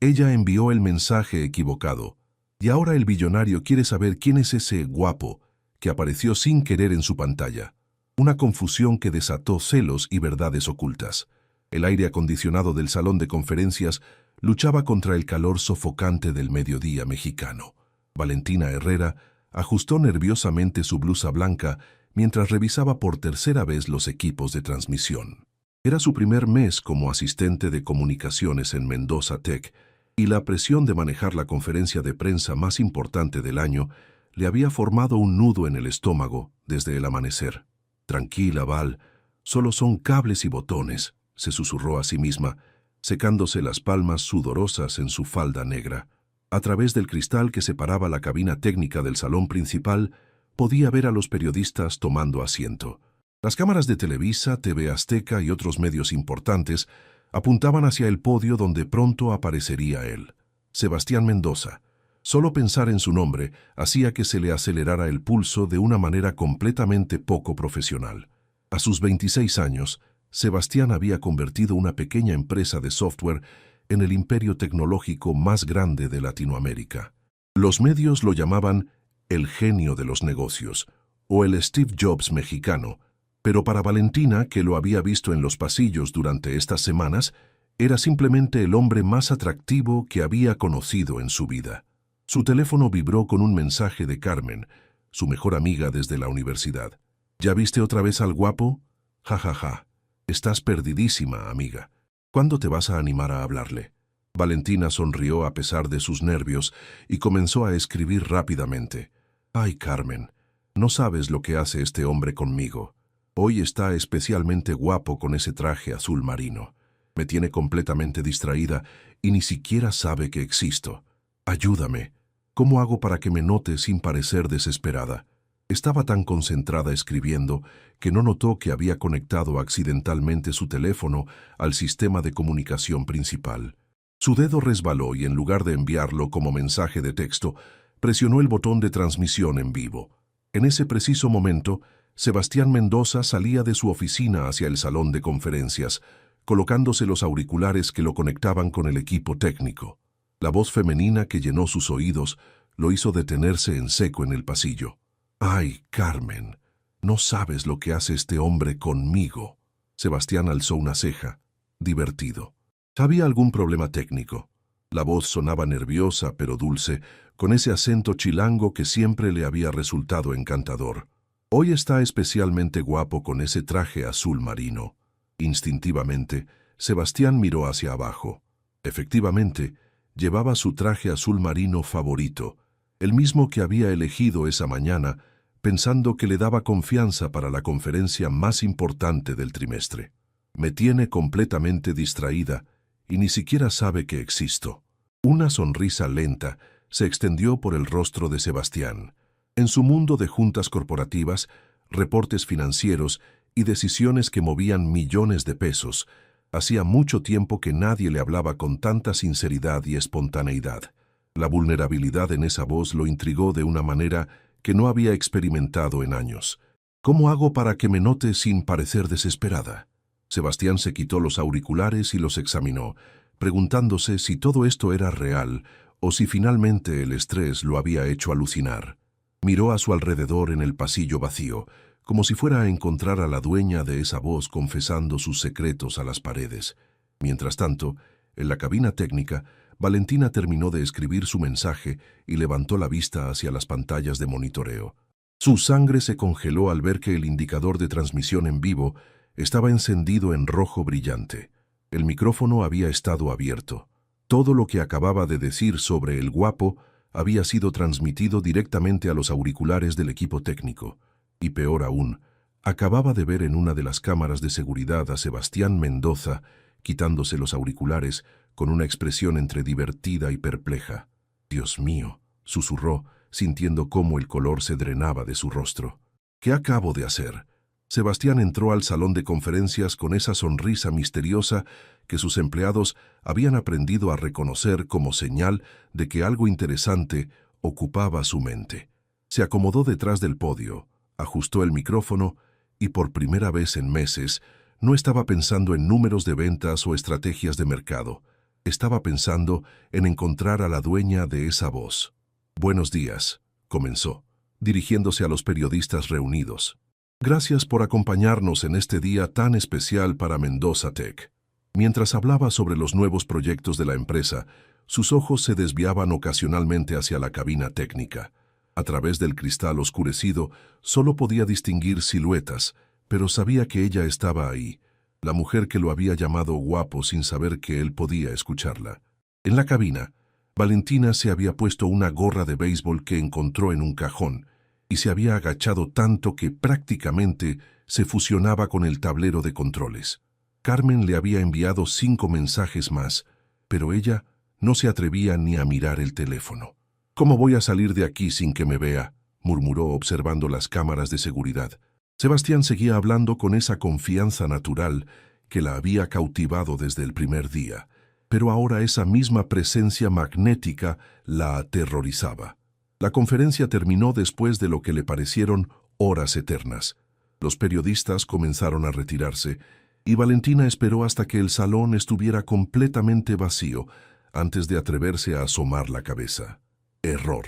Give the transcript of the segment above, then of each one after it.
Ella envió el mensaje equivocado, y ahora el billonario quiere saber quién es ese guapo que apareció sin querer en su pantalla. Una confusión que desató celos y verdades ocultas. El aire acondicionado del salón de conferencias luchaba contra el calor sofocante del mediodía mexicano. Valentina Herrera ajustó nerviosamente su blusa blanca mientras revisaba por tercera vez los equipos de transmisión. Era su primer mes como asistente de comunicaciones en Mendoza Tech, y la presión de manejar la conferencia de prensa más importante del año le había formado un nudo en el estómago desde el amanecer. «Tranquila, Val, solo son cables y botones», se susurró a sí misma, secándose las palmas sudorosas en su falda negra. A través del cristal que separaba la cabina técnica del salón principal, podía ver a los periodistas tomando asiento. Las cámaras de Televisa, TV Azteca y otros medios importantes apuntaban hacia el podio donde pronto aparecería él, Sebastián Mendoza. Solo pensar en su nombre hacía que se le acelerara el pulso de una manera completamente poco profesional. A sus 26 años, Sebastián había convertido una pequeña empresa de software en el imperio tecnológico más grande de Latinoamérica. Los medios lo llamaban el genio de los negocios o el Steve Jobs mexicano, pero para Valentina, que lo había visto en los pasillos durante estas semanas, era simplemente el hombre más atractivo que había conocido en su vida. Su teléfono vibró con un mensaje de Carmen, su mejor amiga desde la universidad. «¿Ya viste otra vez al guapo? Ja, ja, ja. Estás perdidísima, amiga. ¿Cuándo te vas a animar a hablarle?» Valentina sonrió a pesar de sus nervios y comenzó a escribir rápidamente. «Ay, Carmen, no sabes lo que hace este hombre conmigo. Hoy está especialmente guapo con ese traje azul marino. Me tiene completamente distraída y ni siquiera sabe que existo. Ayúdame. ¿Cómo hago para que me note sin parecer desesperada?» Estaba tan concentrada escribiendo que no notó que había conectado accidentalmente su teléfono al sistema de comunicación principal. Su dedo resbaló y en lugar de enviarlo como mensaje de texto, presionó el botón de transmisión en vivo. En ese preciso momento, Sebastián Mendoza salía de su oficina hacia el salón de conferencias, colocándose los auriculares que lo conectaban con el equipo técnico. La voz femenina que llenó sus oídos lo hizo detenerse en seco en el pasillo. «Ay, Carmen, no sabes lo que hace este hombre conmigo». Sebastián alzó una ceja, divertido. ¿Había algún problema técnico? La voz sonaba nerviosa pero dulce, con ese acento chilango que siempre le había resultado encantador. «Hoy está especialmente guapo con ese traje azul marino». Instintivamente, Sebastián miró hacia abajo. Efectivamente, llevaba su traje azul marino favorito, el mismo que había elegido esa mañana, pensando que le daba confianza para la conferencia más importante del trimestre. «Me tiene completamente distraída y ni siquiera sabe que existo». Una sonrisa lenta se extendió por el rostro de Sebastián. En su mundo de juntas corporativas, reportes financieros y decisiones que movían millones de pesos, hacía mucho tiempo que nadie le hablaba con tanta sinceridad y espontaneidad. La vulnerabilidad en esa voz lo intrigó de una manera que no había experimentado en años. «¿Cómo hago para que me note sin parecer desesperada?» Sebastián se quitó los auriculares y los examinó, preguntándose si todo esto era real o si finalmente el estrés lo había hecho alucinar. Miró a su alrededor en el pasillo vacío, como si fuera a encontrar a la dueña de esa voz confesando sus secretos a las paredes. Mientras tanto, en la cabina técnica, Valentina terminó de escribir su mensaje y levantó la vista hacia las pantallas de monitoreo. Su sangre se congeló al ver que el indicador de transmisión en vivo estaba encendido en rojo brillante. El micrófono había estado abierto. Todo lo que acababa de decir sobre el guapo había sido transmitido directamente a los auriculares del equipo técnico. Y peor aún, acababa de ver en una de las cámaras de seguridad a Sebastián Mendoza quitándose los auriculares con una expresión entre divertida y perpleja. «Dios mío», susurró, sintiendo cómo el color se drenaba de su rostro. «¿Qué acabo de hacer?» Sebastián entró al salón de conferencias con esa sonrisa misteriosa que sus empleados habían aprendido a reconocer como señal de que algo interesante ocupaba su mente. Se acomodó detrás del podio, ajustó el micrófono y por primera vez en meses no estaba pensando en números de ventas o estrategias de mercado. Estaba pensando en encontrar a la dueña de esa voz. «Buenos días», comenzó, dirigiéndose a los periodistas reunidos. «Gracias por acompañarnos en este día tan especial para Mendoza Tech». Mientras hablaba sobre los nuevos proyectos de la empresa, sus ojos se desviaban ocasionalmente hacia la cabina técnica. A través del cristal oscurecido, solo podía distinguir siluetas, pero sabía que ella estaba ahí, la mujer que lo había llamado guapo sin saber que él podía escucharla. En la cabina, Valentina se había puesto una gorra de béisbol que encontró en un cajón y se había agachado tanto que prácticamente se fusionaba con el tablero de controles. Carmen le había enviado 5 mensajes más, pero ella no se atrevía ni a mirar el teléfono. «¿Cómo voy a salir de aquí sin que me vea?», murmuró observando las cámaras de seguridad. Sebastián seguía hablando con esa confianza natural que la había cautivado desde el primer día, pero ahora esa misma presencia magnética la aterrorizaba. La conferencia terminó después de lo que le parecieron horas eternas. Los periodistas comenzaron a retirarse y Valentina esperó hasta que el salón estuviera completamente vacío antes de atreverse a asomar la cabeza. Error.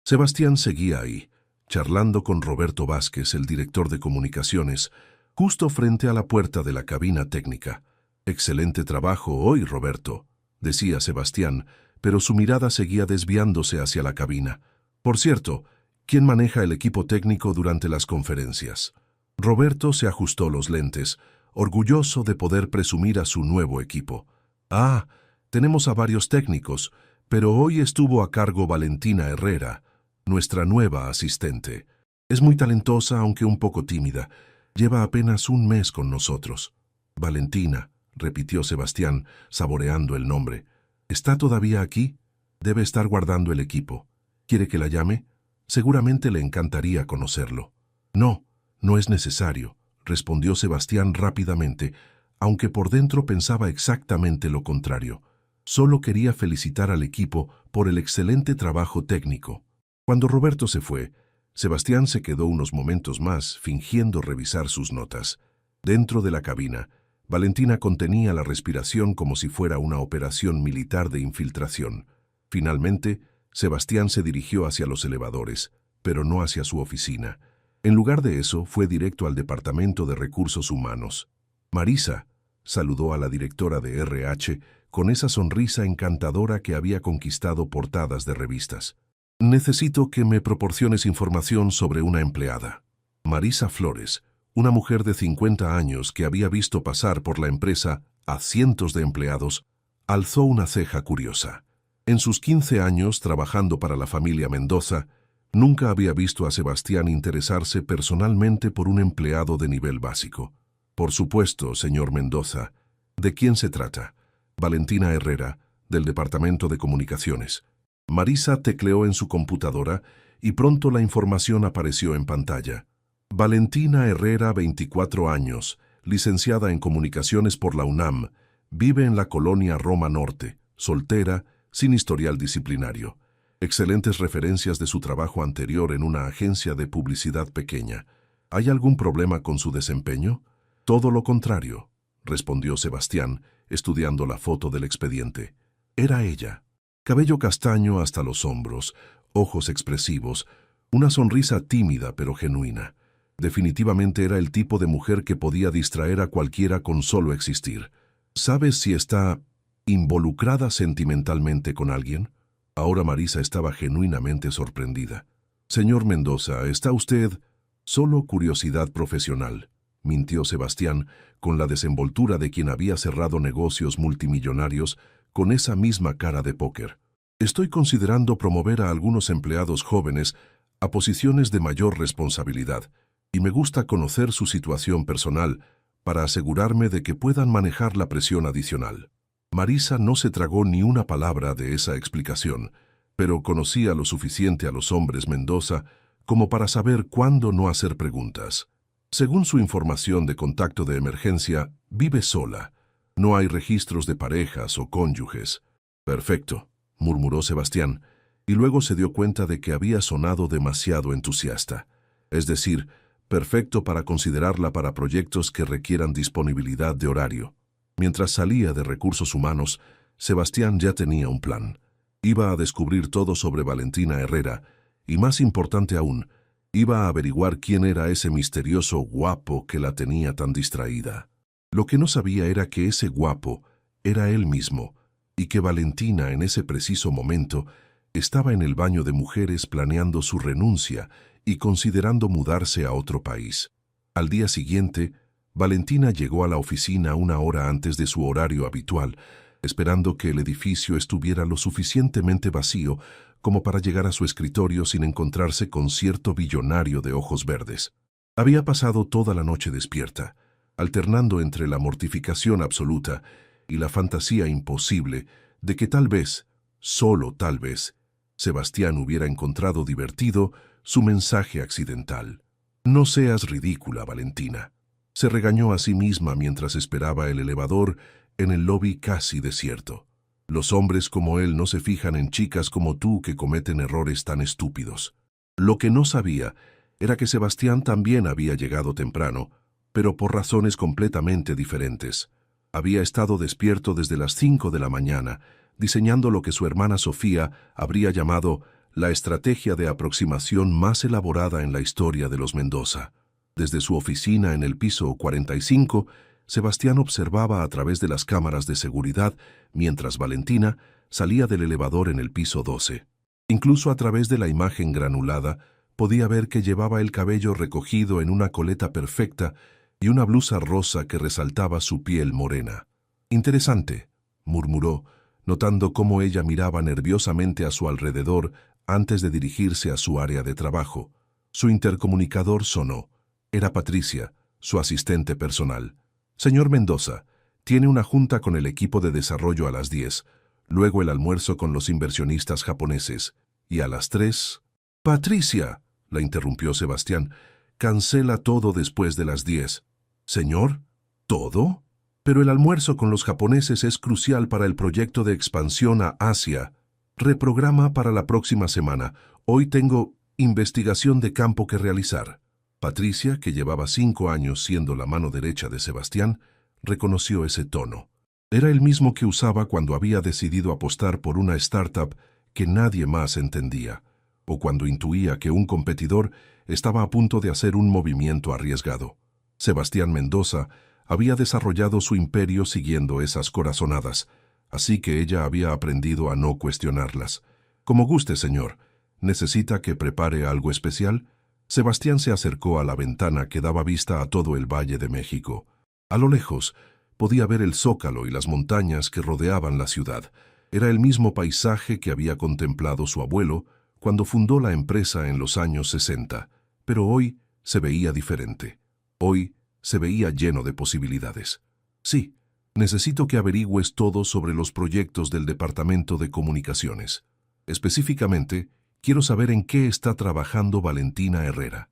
Sebastián seguía ahí, charlando con Roberto Vázquez, el director de comunicaciones, justo frente a la puerta de la cabina técnica. «Excelente trabajo hoy, Roberto», decía Sebastián, pero su mirada seguía desviándose hacia la cabina. «Por cierto, ¿quién maneja el equipo técnico durante las conferencias?» Roberto se ajustó los lentes, orgulloso de poder presumir a su nuevo equipo. «Ah, tenemos a varios técnicos, pero hoy estuvo a cargo Valentina Herrera, nuestra nueva asistente. Es muy talentosa, aunque un poco tímida. Lleva apenas un mes con nosotros». «Valentina», repitió Sebastián, saboreando el nombre. «¿Está todavía aquí? Debe estar guardando el equipo. ¿Quiere que la llame? Seguramente le encantaría conocerlo». «No, no es necesario», respondió Sebastián rápidamente, aunque por dentro pensaba exactamente lo contrario. Solo quería felicitar al equipo por el excelente trabajo técnico. Cuando Roberto se fue, Sebastián se quedó unos momentos más fingiendo revisar sus notas. Dentro de la cabina, Valentina contenía la respiración como si fuera una operación militar de infiltración. Finalmente, Sebastián se dirigió hacia los elevadores, pero no hacia su oficina. En lugar de eso, fue directo al Departamento de Recursos Humanos. «Marisa», saludó a la directora de RH con esa sonrisa encantadora que había conquistado portadas de revistas. «Necesito que me proporciones información sobre una empleada». Marisa Flores, una mujer de 50 años que había visto pasar por la empresa a cientos de empleados, alzó una ceja curiosa. En sus 15 años trabajando para la familia Mendoza, nunca había visto a Sebastián interesarse personalmente por un empleado de nivel básico. «Por supuesto, señor Mendoza. ¿De quién se trata?» «Valentina Herrera, del Departamento de Comunicaciones». Marisa tecleó en su computadora y pronto la información apareció en pantalla. «Valentina Herrera, 24 años, licenciada en Comunicaciones por la UNAM, vive en la colonia Roma Norte, soltera, sin historial disciplinario. Excelentes referencias de su trabajo anterior en una agencia de publicidad pequeña. ¿Hay algún problema con su desempeño?» «Todo lo contrario», respondió Sebastián, estudiando la foto del expediente. Era ella. Cabello castaño hasta los hombros, ojos expresivos, una sonrisa tímida pero genuina. Definitivamente era el tipo de mujer que podía distraer a cualquiera con solo existir. ¿Sabes si está involucrada sentimentalmente con alguien? Ahora Marisa estaba genuinamente sorprendida. «Señor Mendoza, ¿está usted...?» «Solo curiosidad profesional», mintió Sebastián, con la desenvoltura de quien había cerrado negocios multimillonarios con esa misma cara de póker. «Estoy considerando promover a algunos empleados jóvenes a posiciones de mayor responsabilidad, y me gusta conocer su situación personal para asegurarme de que puedan manejar la presión adicional». Marisa no se tragó ni una palabra de esa explicación, pero conocía lo suficiente a los hombres Mendoza como para saber cuándo no hacer preguntas. Según su información de contacto de emergencia, vive sola. No hay registros de parejas o cónyuges. «Perfecto», murmuró Sebastián, y luego se dio cuenta de que había sonado demasiado entusiasta. Es decir, perfecto para considerarla para proyectos que requieran disponibilidad de horario. Mientras salía de Recursos Humanos, Sebastián ya tenía un plan. Iba a descubrir todo sobre Valentina Herrera y, más importante aún, iba a averiguar quién era ese misterioso guapo que la tenía tan distraída. Lo que no sabía era que ese guapo era él mismo y que Valentina en ese preciso momento estaba en el baño de mujeres planeando su renuncia y considerando mudarse a otro país. Al día siguiente, Valentina llegó a la oficina una hora antes de su horario habitual, esperando que el edificio estuviera lo suficientemente vacío como para llegar a su escritorio sin encontrarse con cierto billonario de ojos verdes. Había pasado toda la noche despierta, alternando entre la mortificación absoluta y la fantasía imposible de que tal vez, solo tal vez, Sebastián hubiera encontrado divertido su mensaje accidental. «No seas ridícula, Valentina», se regañó a sí misma mientras esperaba el elevador en el lobby casi desierto. Los hombres como él no se fijan en chicas como tú que cometen errores tan estúpidos. Lo que no sabía era que Sebastián también había llegado temprano, pero por razones completamente diferentes. Había estado despierto desde las 5 de la mañana, diseñando lo que su hermana Sofía habría llamado la estrategia de aproximación más elaborada en la historia de los Mendoza. Desde su oficina en el piso 45, Sebastián observaba a través de las cámaras de seguridad mientras Valentina salía del elevador en el piso 12. Incluso a través de la imagen granulada, podía ver que llevaba el cabello recogido en una coleta perfecta y una blusa rosa que resaltaba su piel morena. «Interesante», murmuró, notando cómo ella miraba nerviosamente a su alrededor antes de dirigirse a su área de trabajo. Su intercomunicador sonó. Era Patricia, su asistente personal. «Señor Mendoza, tiene una junta con el equipo de desarrollo a las 10, luego el almuerzo con los inversionistas japoneses, y a las 3... «Patricia», la interrumpió Sebastián, «cancela todo después de las 10. «Señor, ¿todo? Pero el almuerzo con los japoneses es crucial para el proyecto de expansión a Asia. Reprograma para la próxima semana. Hoy tengo investigación de campo que realizar». Patricia, que llevaba 5 años siendo la mano derecha de Sebastián, reconoció ese tono. Era el mismo que usaba cuando había decidido apostar por una startup que nadie más entendía, o cuando intuía que un competidor estaba a punto de hacer un movimiento arriesgado. Sebastián Mendoza había desarrollado su imperio siguiendo esas corazonadas, así que ella había aprendido a no cuestionarlas. «Como guste, señor. ¿Necesita que prepare algo especial?» Sebastián se acercó a la ventana que daba vista a todo el Valle de México. A lo lejos, podía ver el Zócalo y las montañas que rodeaban la ciudad. Era el mismo paisaje que había contemplado su abuelo cuando fundó la empresa en los años 60, pero hoy se veía diferente. Hoy se veía lleno de posibilidades. «Sí, necesito que averigües todo sobre los proyectos del Departamento de Comunicaciones. Específicamente, quiero saber en qué está trabajando Valentina Herrera».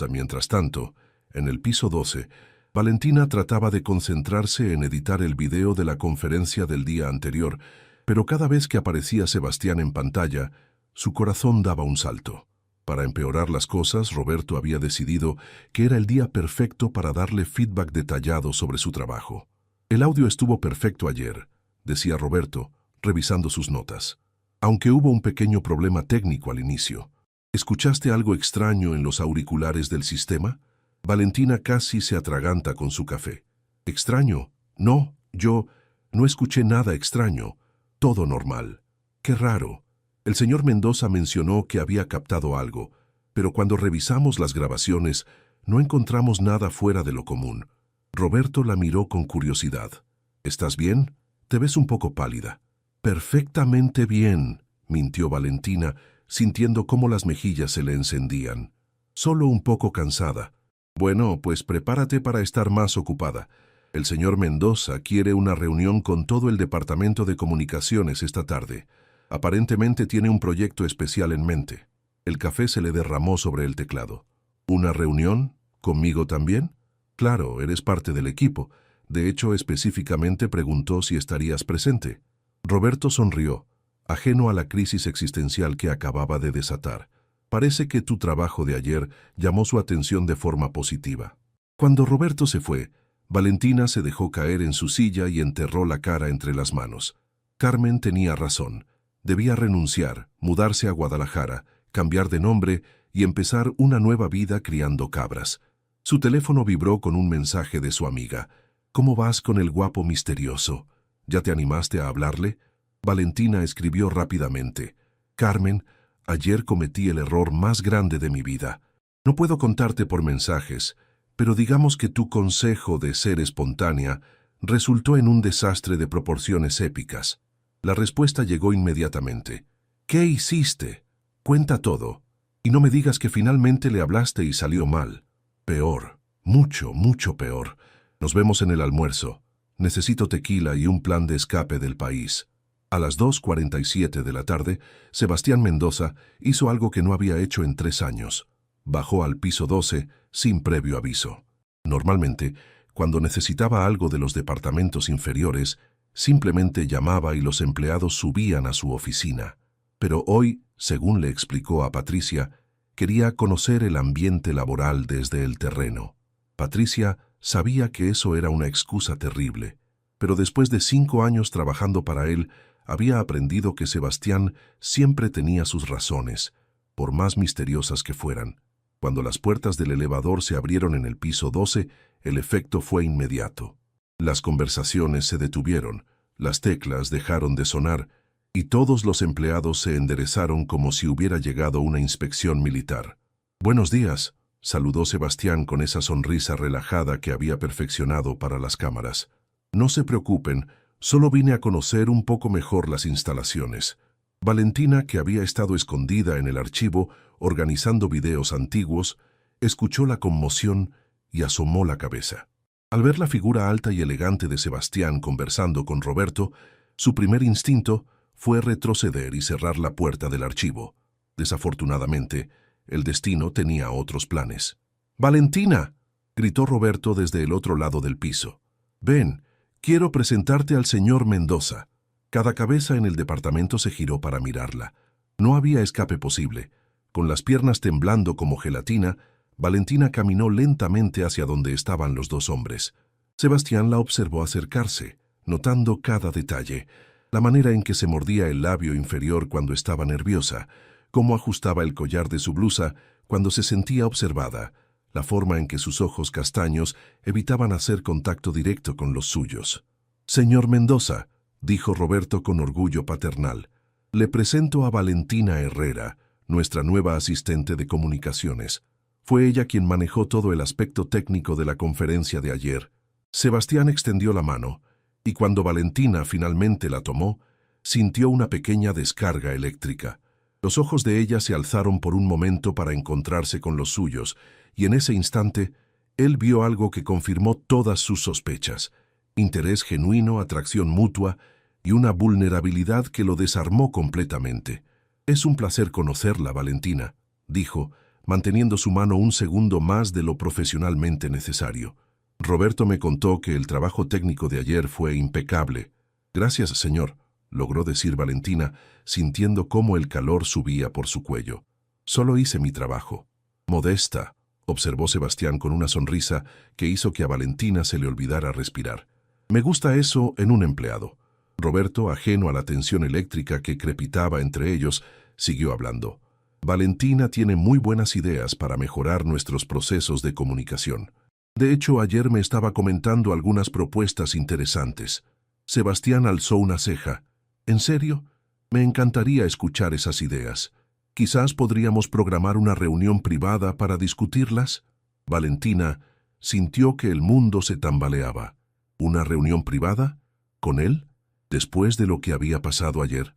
Mientras tanto, en el piso 12, Valentina trataba de concentrarse en editar el video de la conferencia del día anterior, pero cada vez que aparecía Sebastián en pantalla, su corazón daba un salto. Para empeorar las cosas, Roberto había decidido que era el día perfecto para darle feedback detallado sobre su trabajo. «El audio estuvo perfecto ayer», decía Roberto, revisando sus notas. «Aunque hubo un pequeño problema técnico al inicio. ¿Escuchaste algo extraño en los auriculares del sistema?» Valentina casi se atraganta con su café. «¿Extraño? No, yo no escuché nada extraño. Todo normal. Qué raro. El señor Mendoza mencionó que había captado algo, pero cuando revisamos las grabaciones no encontramos nada fuera de lo común». Roberto la miró con curiosidad. «¿Estás bien? Te ves un poco pálida». «Perfectamente bien», mintió Valentina, sintiendo cómo las mejillas se le encendían. «Solo un poco cansada». «Bueno, pues prepárate para estar más ocupada. El señor Mendoza quiere una reunión con todo el Departamento de Comunicaciones esta tarde. Aparentemente tiene un proyecto especial en mente». El café se le derramó sobre el teclado. «¿Una reunión? ¿Conmigo también?» «Claro, eres parte del equipo. De hecho, específicamente preguntó si estarías presente». Roberto sonrió, ajeno a la crisis existencial que acababa de desatar. «Parece que tu trabajo de ayer llamó su atención de forma positiva». Cuando Roberto se fue, Valentina se dejó caer en su silla y enterró la cara entre las manos. Carmen tenía razón. Debía renunciar, mudarse a Guadalajara, cambiar de nombre y empezar una nueva vida criando cabras. Su teléfono vibró con un mensaje de su amiga. «¿Cómo vas con el guapo misterioso? ¿Ya te animaste a hablarle?» Valentina escribió rápidamente. «Carmen, ayer cometí el error más grande de mi vida. No puedo contarte por mensajes, pero digamos que tu consejo de ser espontánea resultó en un desastre de proporciones épicas». La respuesta llegó inmediatamente. «¿Qué hiciste? Cuenta todo. Y no me digas que finalmente le hablaste y salió mal. Peor, mucho, mucho peor. Nos vemos en el almuerzo. Necesito tequila y un plan de escape del país». A las 2:47 de la tarde, Sebastián Mendoza hizo algo que no había hecho en 3 años. Bajó al piso 12 sin previo aviso. Normalmente, cuando necesitaba algo de los departamentos inferiores, simplemente llamaba y los empleados subían a su oficina. Pero hoy, según le explicó a Patricia, quería conocer el ambiente laboral desde el terreno. Patricia sabía que eso era una excusa terrible, pero después de 5 años trabajando para él, había aprendido que Sebastián siempre tenía sus razones, por más misteriosas que fueran. Cuando las puertas del elevador se abrieron en el piso 12, el efecto fue inmediato. Las conversaciones se detuvieron, las teclas dejaron de sonar, y todos los empleados se enderezaron como si hubiera llegado una inspección militar. «Buenos días», saludó Sebastián con esa sonrisa relajada que había perfeccionado para las cámaras. «No se preocupen, solo vine a conocer un poco mejor las instalaciones». Valentina, que había estado escondida en el archivo, organizando videos antiguos, escuchó la conmoción y asomó la cabeza. Al ver la figura alta y elegante de Sebastián conversando con Roberto, su primer instinto fue retroceder y cerrar la puerta del archivo. Desafortunadamente, el destino tenía otros planes. «¡Valentina!», gritó Roberto desde el otro lado del piso. «Ven, quiero presentarte al señor Mendoza». Cada cabeza en el departamento se giró para mirarla. No había escape posible. Con las piernas temblando como gelatina, Valentina caminó lentamente hacia donde estaban los 2 hombres. Sebastián la observó acercarse, notando cada detalle: la manera en que se mordía el labio inferior cuando estaba nerviosa, cómo ajustaba el collar de su blusa cuando se sentía observada, la forma en que sus ojos castaños evitaban hacer contacto directo con los suyos. «Señor Mendoza», dijo Roberto con orgullo paternal, «le presento a Valentina Herrera, nuestra nueva asistente de comunicaciones. Fue ella quien manejó todo el aspecto técnico de la conferencia de ayer». Sebastián extendió la mano, y cuando Valentina finalmente la tomó, sintió una pequeña descarga eléctrica. Los ojos de ella se alzaron por un momento para encontrarse con los suyos, y en ese instante, él vio algo que confirmó todas sus sospechas: interés genuino, atracción mutua y una vulnerabilidad que lo desarmó completamente. «Es un placer conocerla, Valentina», dijo, manteniendo su mano un segundo más de lo profesionalmente necesario. «Roberto me contó que el trabajo técnico de ayer fue impecable». «Gracias, señor», logró decir Valentina, sintiendo cómo el calor subía por su cuello. «Solo hice mi trabajo». «Modesta», observó Sebastián con una sonrisa que hizo que a Valentina se le olvidara respirar. «Me gusta eso en un empleado». Roberto, ajeno a la tensión eléctrica que crepitaba entre ellos, siguió hablando. «Valentina tiene muy buenas ideas para mejorar nuestros procesos de comunicación. De hecho, ayer me estaba comentando algunas propuestas interesantes». Sebastián alzó una ceja. «¿En serio? Me encantaría escuchar esas ideas. Quizás podríamos programar una reunión privada para discutirlas». Valentina sintió que el mundo se tambaleaba. ¿Una reunión privada? ¿Con él? Después de lo que había pasado ayer.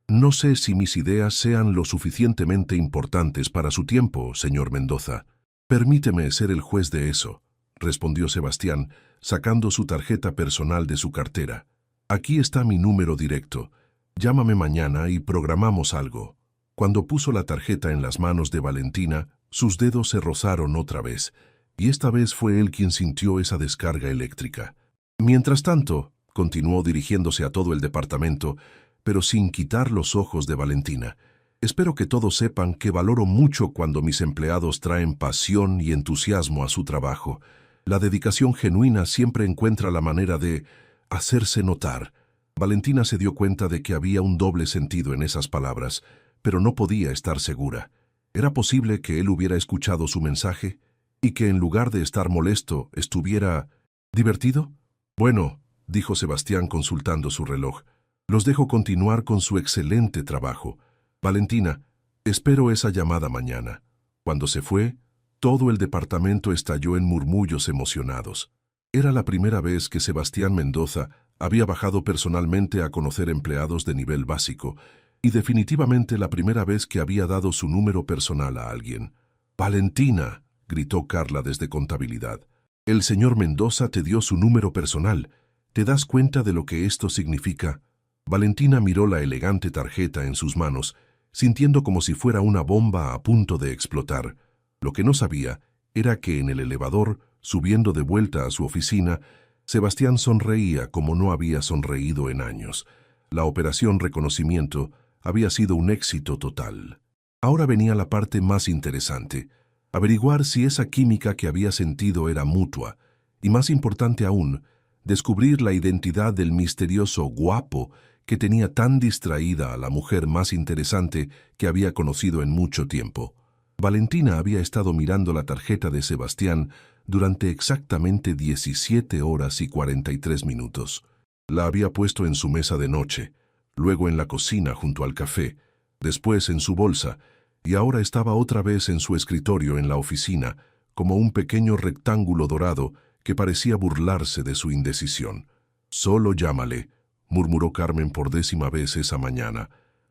No sé si mis ideas sean lo suficientemente importantes para su tiempo, señor Mendoza». «Permíteme ser el juez de eso», respondió Sebastián, sacando su tarjeta personal de su cartera. «Aquí está mi número directo. Llámame mañana y programamos algo». Cuando puso la tarjeta en las manos de Valentina, sus dedos se rozaron otra vez, y esta vez fue él quien sintió esa descarga eléctrica. «Mientras tanto», continuó dirigiéndose a todo el departamento, pero sin quitar los ojos de Valentina, «espero que todos sepan que valoro mucho cuando mis empleados traen pasión y entusiasmo a su trabajo. La dedicación genuina siempre encuentra la manera de hacerse notar. Valentina se dio cuenta de que había un doble sentido en esas palabras, pero no podía estar segura. ¿Era posible que él hubiera escuchado su mensaje y que en lugar de estar molesto, estuviera divertido? Bueno, dijo Sebastián consultando su reloj, los dejo continuar con su excelente trabajo. Valentina, espero esa llamada mañana. Cuando se fue, todo el departamento estalló en murmullos emocionados. Era la primera vez que Sebastián Mendoza había bajado personalmente a conocer empleados de nivel básico, y definitivamente la primera vez que había dado su número personal a alguien. «Valentina», gritó Carla desde contabilidad, «el señor Mendoza te dio su número personal. ¿Te das cuenta de lo que esto significa?» Valentina miró la elegante tarjeta en sus manos, sintiendo como si fuera una bomba a punto de explotar. Lo que no sabía era que en el elevador, subiendo de vuelta a su oficina, Sebastián sonreía como no había sonreído en años. La operación reconocimiento había sido un éxito total. Ahora venía la parte más interesante, averiguar si esa química que había sentido era mutua, y más importante aún, descubrir la identidad del misterioso guapo que tenía tan distraída a la mujer más interesante que había conocido en mucho tiempo. Valentina había estado mirando la tarjeta de Sebastián durante exactamente 17 horas y 43 minutos. La había puesto en su mesa de noche, luego en la cocina junto al café, después en su bolsa, y ahora estaba otra vez en su escritorio en la oficina, como un pequeño rectángulo dorado que parecía burlarse de su indecisión. «Solo llámale», murmuró Carmen por 10ª vez esa mañana.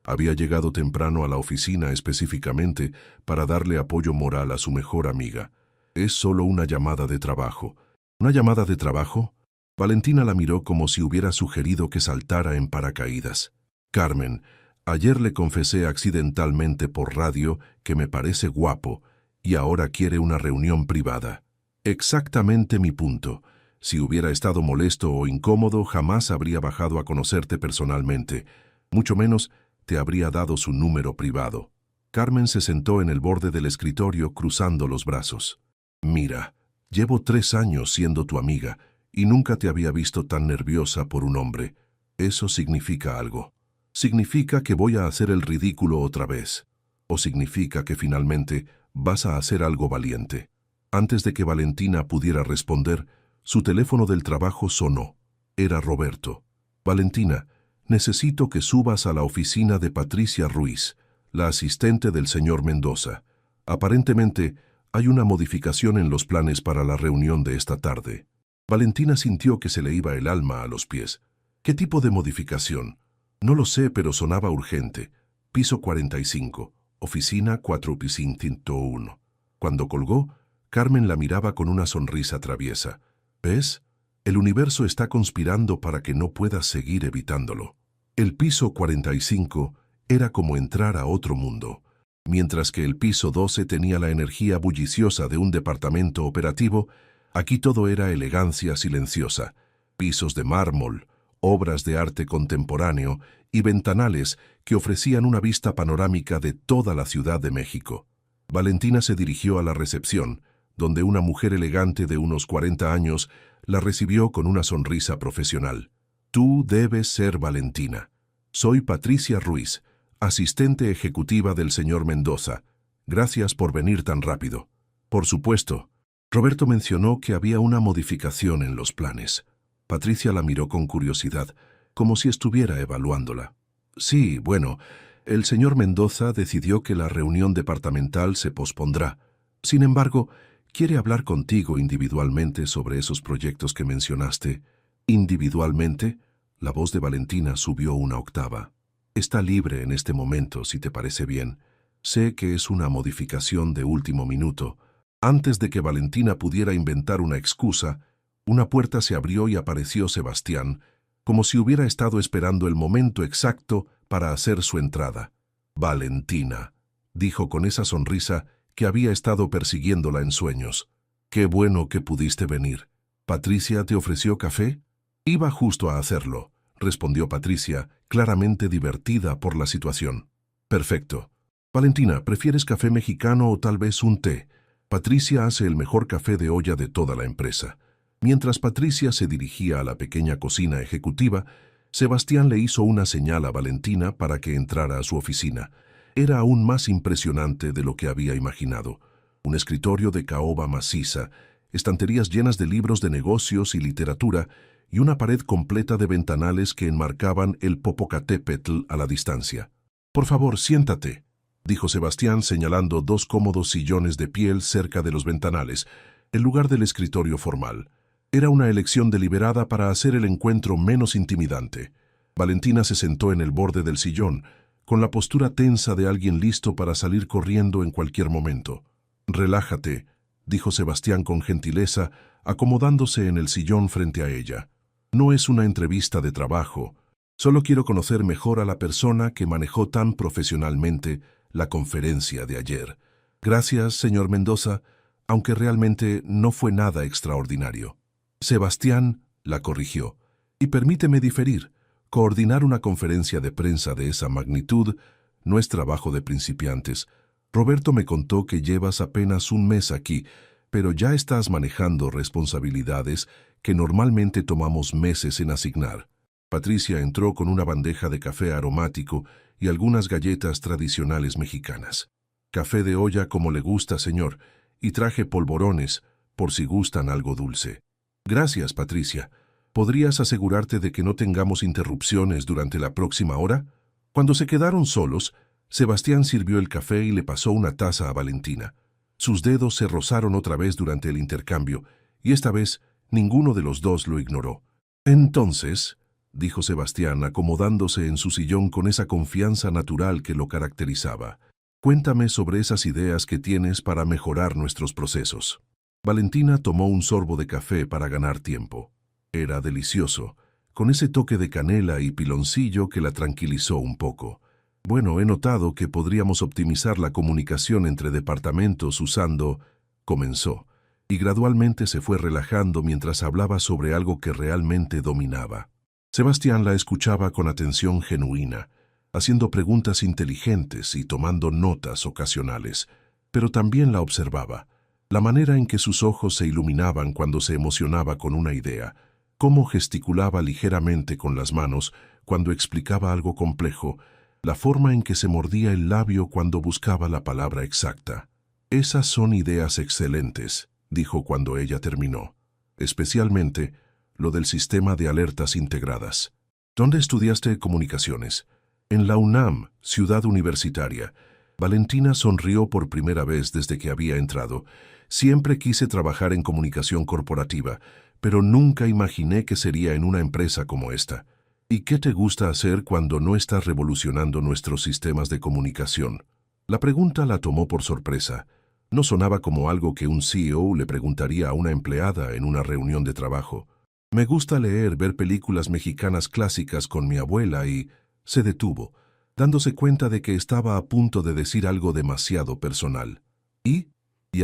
Había llegado temprano a la oficina específicamente para darle apoyo moral a su mejor amiga. «Es solo una llamada de trabajo». «¿Una llamada de trabajo?» Valentina la miró como si hubiera sugerido que saltara en paracaídas. «Carmen, ayer le confesé accidentalmente por radio que me parece guapo y ahora quiere una reunión privada». «Exactamente mi punto. Si hubiera estado molesto o incómodo, jamás habría bajado a conocerte personalmente, mucho menos te habría dado su número privado». Carmen se sentó en el borde del escritorio cruzando los brazos. «Mira, llevo 3 años siendo tu amiga y nunca te había visto tan nerviosa por un hombre. Eso significa algo. Significa que voy a hacer el ridículo otra vez. O significa que finalmente vas a hacer algo valiente». Antes de que Valentina pudiera responder, su teléfono del trabajo sonó. Era Roberto. «Valentina, necesito que subas a la oficina de Patricia Ruiz, la asistente del señor Mendoza. Aparentemente, hay una modificación en los planes para la reunión de esta tarde». Valentina sintió que se le iba el alma a los pies. «¿Qué tipo de modificación?» «No lo sé, pero sonaba urgente. Piso 45, oficina 4-1. Cuando colgó, Carmen la miraba con una sonrisa traviesa. «¿Ves? El universo está conspirando para que no puedas seguir evitándolo». El piso 45 era como entrar a otro mundo. Mientras que el piso 12 tenía la energía bulliciosa de un departamento operativo, aquí todo era elegancia silenciosa. Pisos de mármol, obras de arte contemporáneo y ventanales que ofrecían una vista panorámica de toda la Ciudad de México. Valentina se dirigió a la recepción, donde una mujer elegante de unos 40 años la recibió con una sonrisa profesional. «Tú debes ser Valentina. Soy Patricia Ruiz, asistente ejecutiva del señor Mendoza. Gracias por venir tan rápido». «Por supuesto». Roberto mencionó que había una modificación en los planes. Patricia la miró con curiosidad, como si estuviera evaluándola. «Sí, bueno, el señor Mendoza decidió que la reunión departamental se pospondrá. Sin embargo, quiere hablar contigo individualmente sobre esos proyectos que mencionaste». «¿Individualmente?» La voz de Valentina subió una octava. «Está libre en este momento, si te parece bien. Sé que es una modificación de último minuto». Antes de que Valentina pudiera inventar una excusa, una puerta se abrió y apareció Sebastián, como si hubiera estado esperando el momento exacto para hacer su entrada. «Valentina», dijo con esa sonrisa que había estado persiguiéndola en sueños. «Qué bueno que pudiste venir. ¿Patricia te ofreció café?» «Iba justo a hacerlo», respondió Patricia, claramente divertida por la situación. «Perfecto. Valentina, ¿prefieres café mexicano o tal vez un té? Patricia hace el mejor café de olla de toda la empresa. Mientras Patricia se dirigía a la pequeña cocina ejecutiva, Sebastián le hizo una señal a Valentina para que entrara a su oficina. Era aún más impresionante de lo que había imaginado. Un escritorio de caoba maciza, estanterías llenas de libros de negocios y literatura, y una pared completa de ventanales que enmarcaban el Popocatépetl a la distancia. «Por favor, siéntate», dijo Sebastián señalando dos cómodos sillones de piel cerca de los ventanales, en lugar del escritorio formal. Era una elección deliberada para hacer el encuentro menos intimidante. Valentina se sentó en el borde del sillón, con la postura tensa de alguien listo para salir corriendo en cualquier momento. «Relájate», dijo Sebastián con gentileza, acomodándose en el sillón frente a ella. «No es una entrevista de trabajo. Solo quiero conocer mejor a la persona que manejó tan profesionalmente la conferencia de ayer. Gracias, señor Mendoza, aunque realmente no fue nada extraordinario». Sebastián la corrigió. «Y permíteme diferir. Coordinar una conferencia de prensa de esa magnitud no es trabajo de principiantes. Roberto me contó que llevas apenas un mes aquí, pero ya estás manejando responsabilidades que normalmente tomamos meses en asignar». Patricia entró con una bandeja de café aromático y algunas galletas tradicionales mexicanas. «Café de olla como le gusta, señor, y traje polvorones, por si gustan algo dulce». «Gracias, Patricia. ¿Podrías asegurarte de que no tengamos interrupciones durante la próxima hora?» Cuando se quedaron solos, Sebastián sirvió el café y le pasó una taza a Valentina. Sus dedos se rozaron otra vez durante el intercambio, y esta vez ninguno de los dos lo ignoró. «Entonces», dijo Sebastián, acomodándose en su sillón con esa confianza natural que lo caracterizaba, «cuéntame sobre esas ideas que tienes para mejorar nuestros procesos». Valentina tomó un sorbo de café para ganar tiempo. Era delicioso, con ese toque de canela y piloncillo que la tranquilizó un poco. «Bueno, he notado que podríamos optimizar la comunicación entre departamentos usando...» comenzó, y gradualmente se fue relajando mientras hablaba sobre algo que realmente dominaba. Sebastián la escuchaba con atención genuina, haciendo preguntas inteligentes y tomando notas ocasionales, pero también la observaba. La manera en que sus ojos se iluminaban cuando se emocionaba con una idea, cómo gesticulaba ligeramente con las manos cuando explicaba algo complejo, la forma en que se mordía el labio cuando buscaba la palabra exacta. «Esas son ideas excelentes», dijo cuando ella terminó. «Especialmente lo del sistema de alertas integradas». «¿Dónde estudiaste comunicaciones?» «En la UNAM, Ciudad Universitaria». Valentina sonrió por primera vez desde que había entrado. «Siempre quise trabajar en comunicación corporativa, pero nunca imaginé que sería en una empresa como esta». «¿Y qué te gusta hacer cuando no estás revolucionando nuestros sistemas de comunicación?» La pregunta la tomó por sorpresa. No sonaba como algo que un CEO le preguntaría a una empleada en una reunión de trabajo. «Me gusta leer, ver películas mexicanas clásicas con mi abuela y...» Se detuvo, dándose cuenta de que estaba a punto de decir algo demasiado personal. Y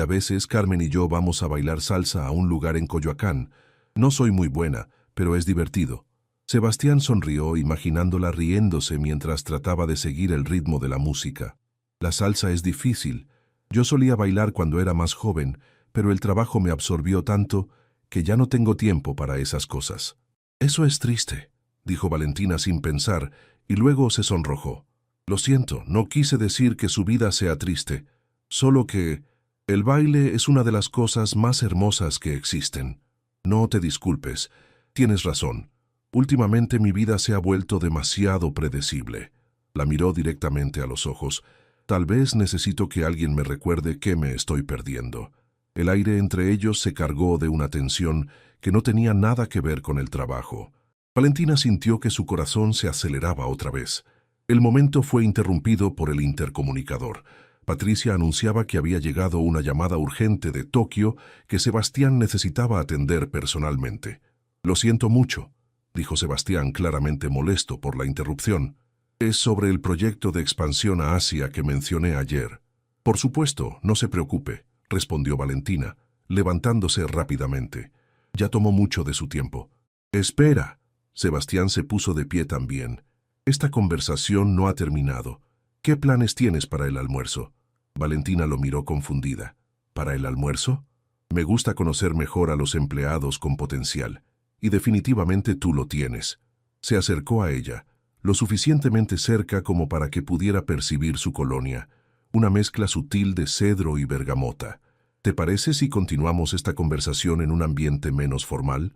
a veces Carmen y yo vamos a bailar salsa a un lugar en Coyoacán. No soy muy buena, pero es divertido». Sebastián sonrió imaginándola riéndose mientras trataba de seguir el ritmo de la música. «La salsa es difícil. Yo solía bailar cuando era más joven, pero el trabajo me absorbió tanto que ya no tengo tiempo para esas cosas». «Eso es triste», dijo Valentina sin pensar, y luego se sonrojó. «Lo siento, no quise decir que su vida sea triste, solo que el baile es una de las cosas más hermosas que existen. No te disculpes, tienes razón. Últimamente mi vida se ha vuelto demasiado predecible». La miró directamente a los ojos. «Tal vez necesito que alguien me recuerde qué me estoy perdiendo». El aire entre ellos se cargó de una tensión que no tenía nada que ver con el trabajo. Valentina sintió que su corazón se aceleraba otra vez. El momento fue interrumpido por el intercomunicador. Patricia anunciaba que había llegado una llamada urgente de Tokio que Sebastián necesitaba atender personalmente. «Lo siento mucho», dijo Sebastián claramente molesto por la interrupción. «Es sobre el proyecto de expansión a Asia que mencioné ayer». «Por supuesto, no se preocupe», respondió Valentina, levantándose rápidamente. «Ya tomó mucho de su tiempo». «Espera». Sebastián se puso de pie también. «Esta conversación no ha terminado. ¿Qué planes tienes para el almuerzo?» Valentina lo miró confundida. ¿Para el almuerzo? Me gusta conocer mejor a los empleados con potencial, y definitivamente tú lo tienes. Se acercó a ella, lo suficientemente cerca como para que pudiera percibir su colonia, una mezcla sutil de cedro y bergamota. ¿Te parece si continuamos esta conversación en un ambiente menos formal?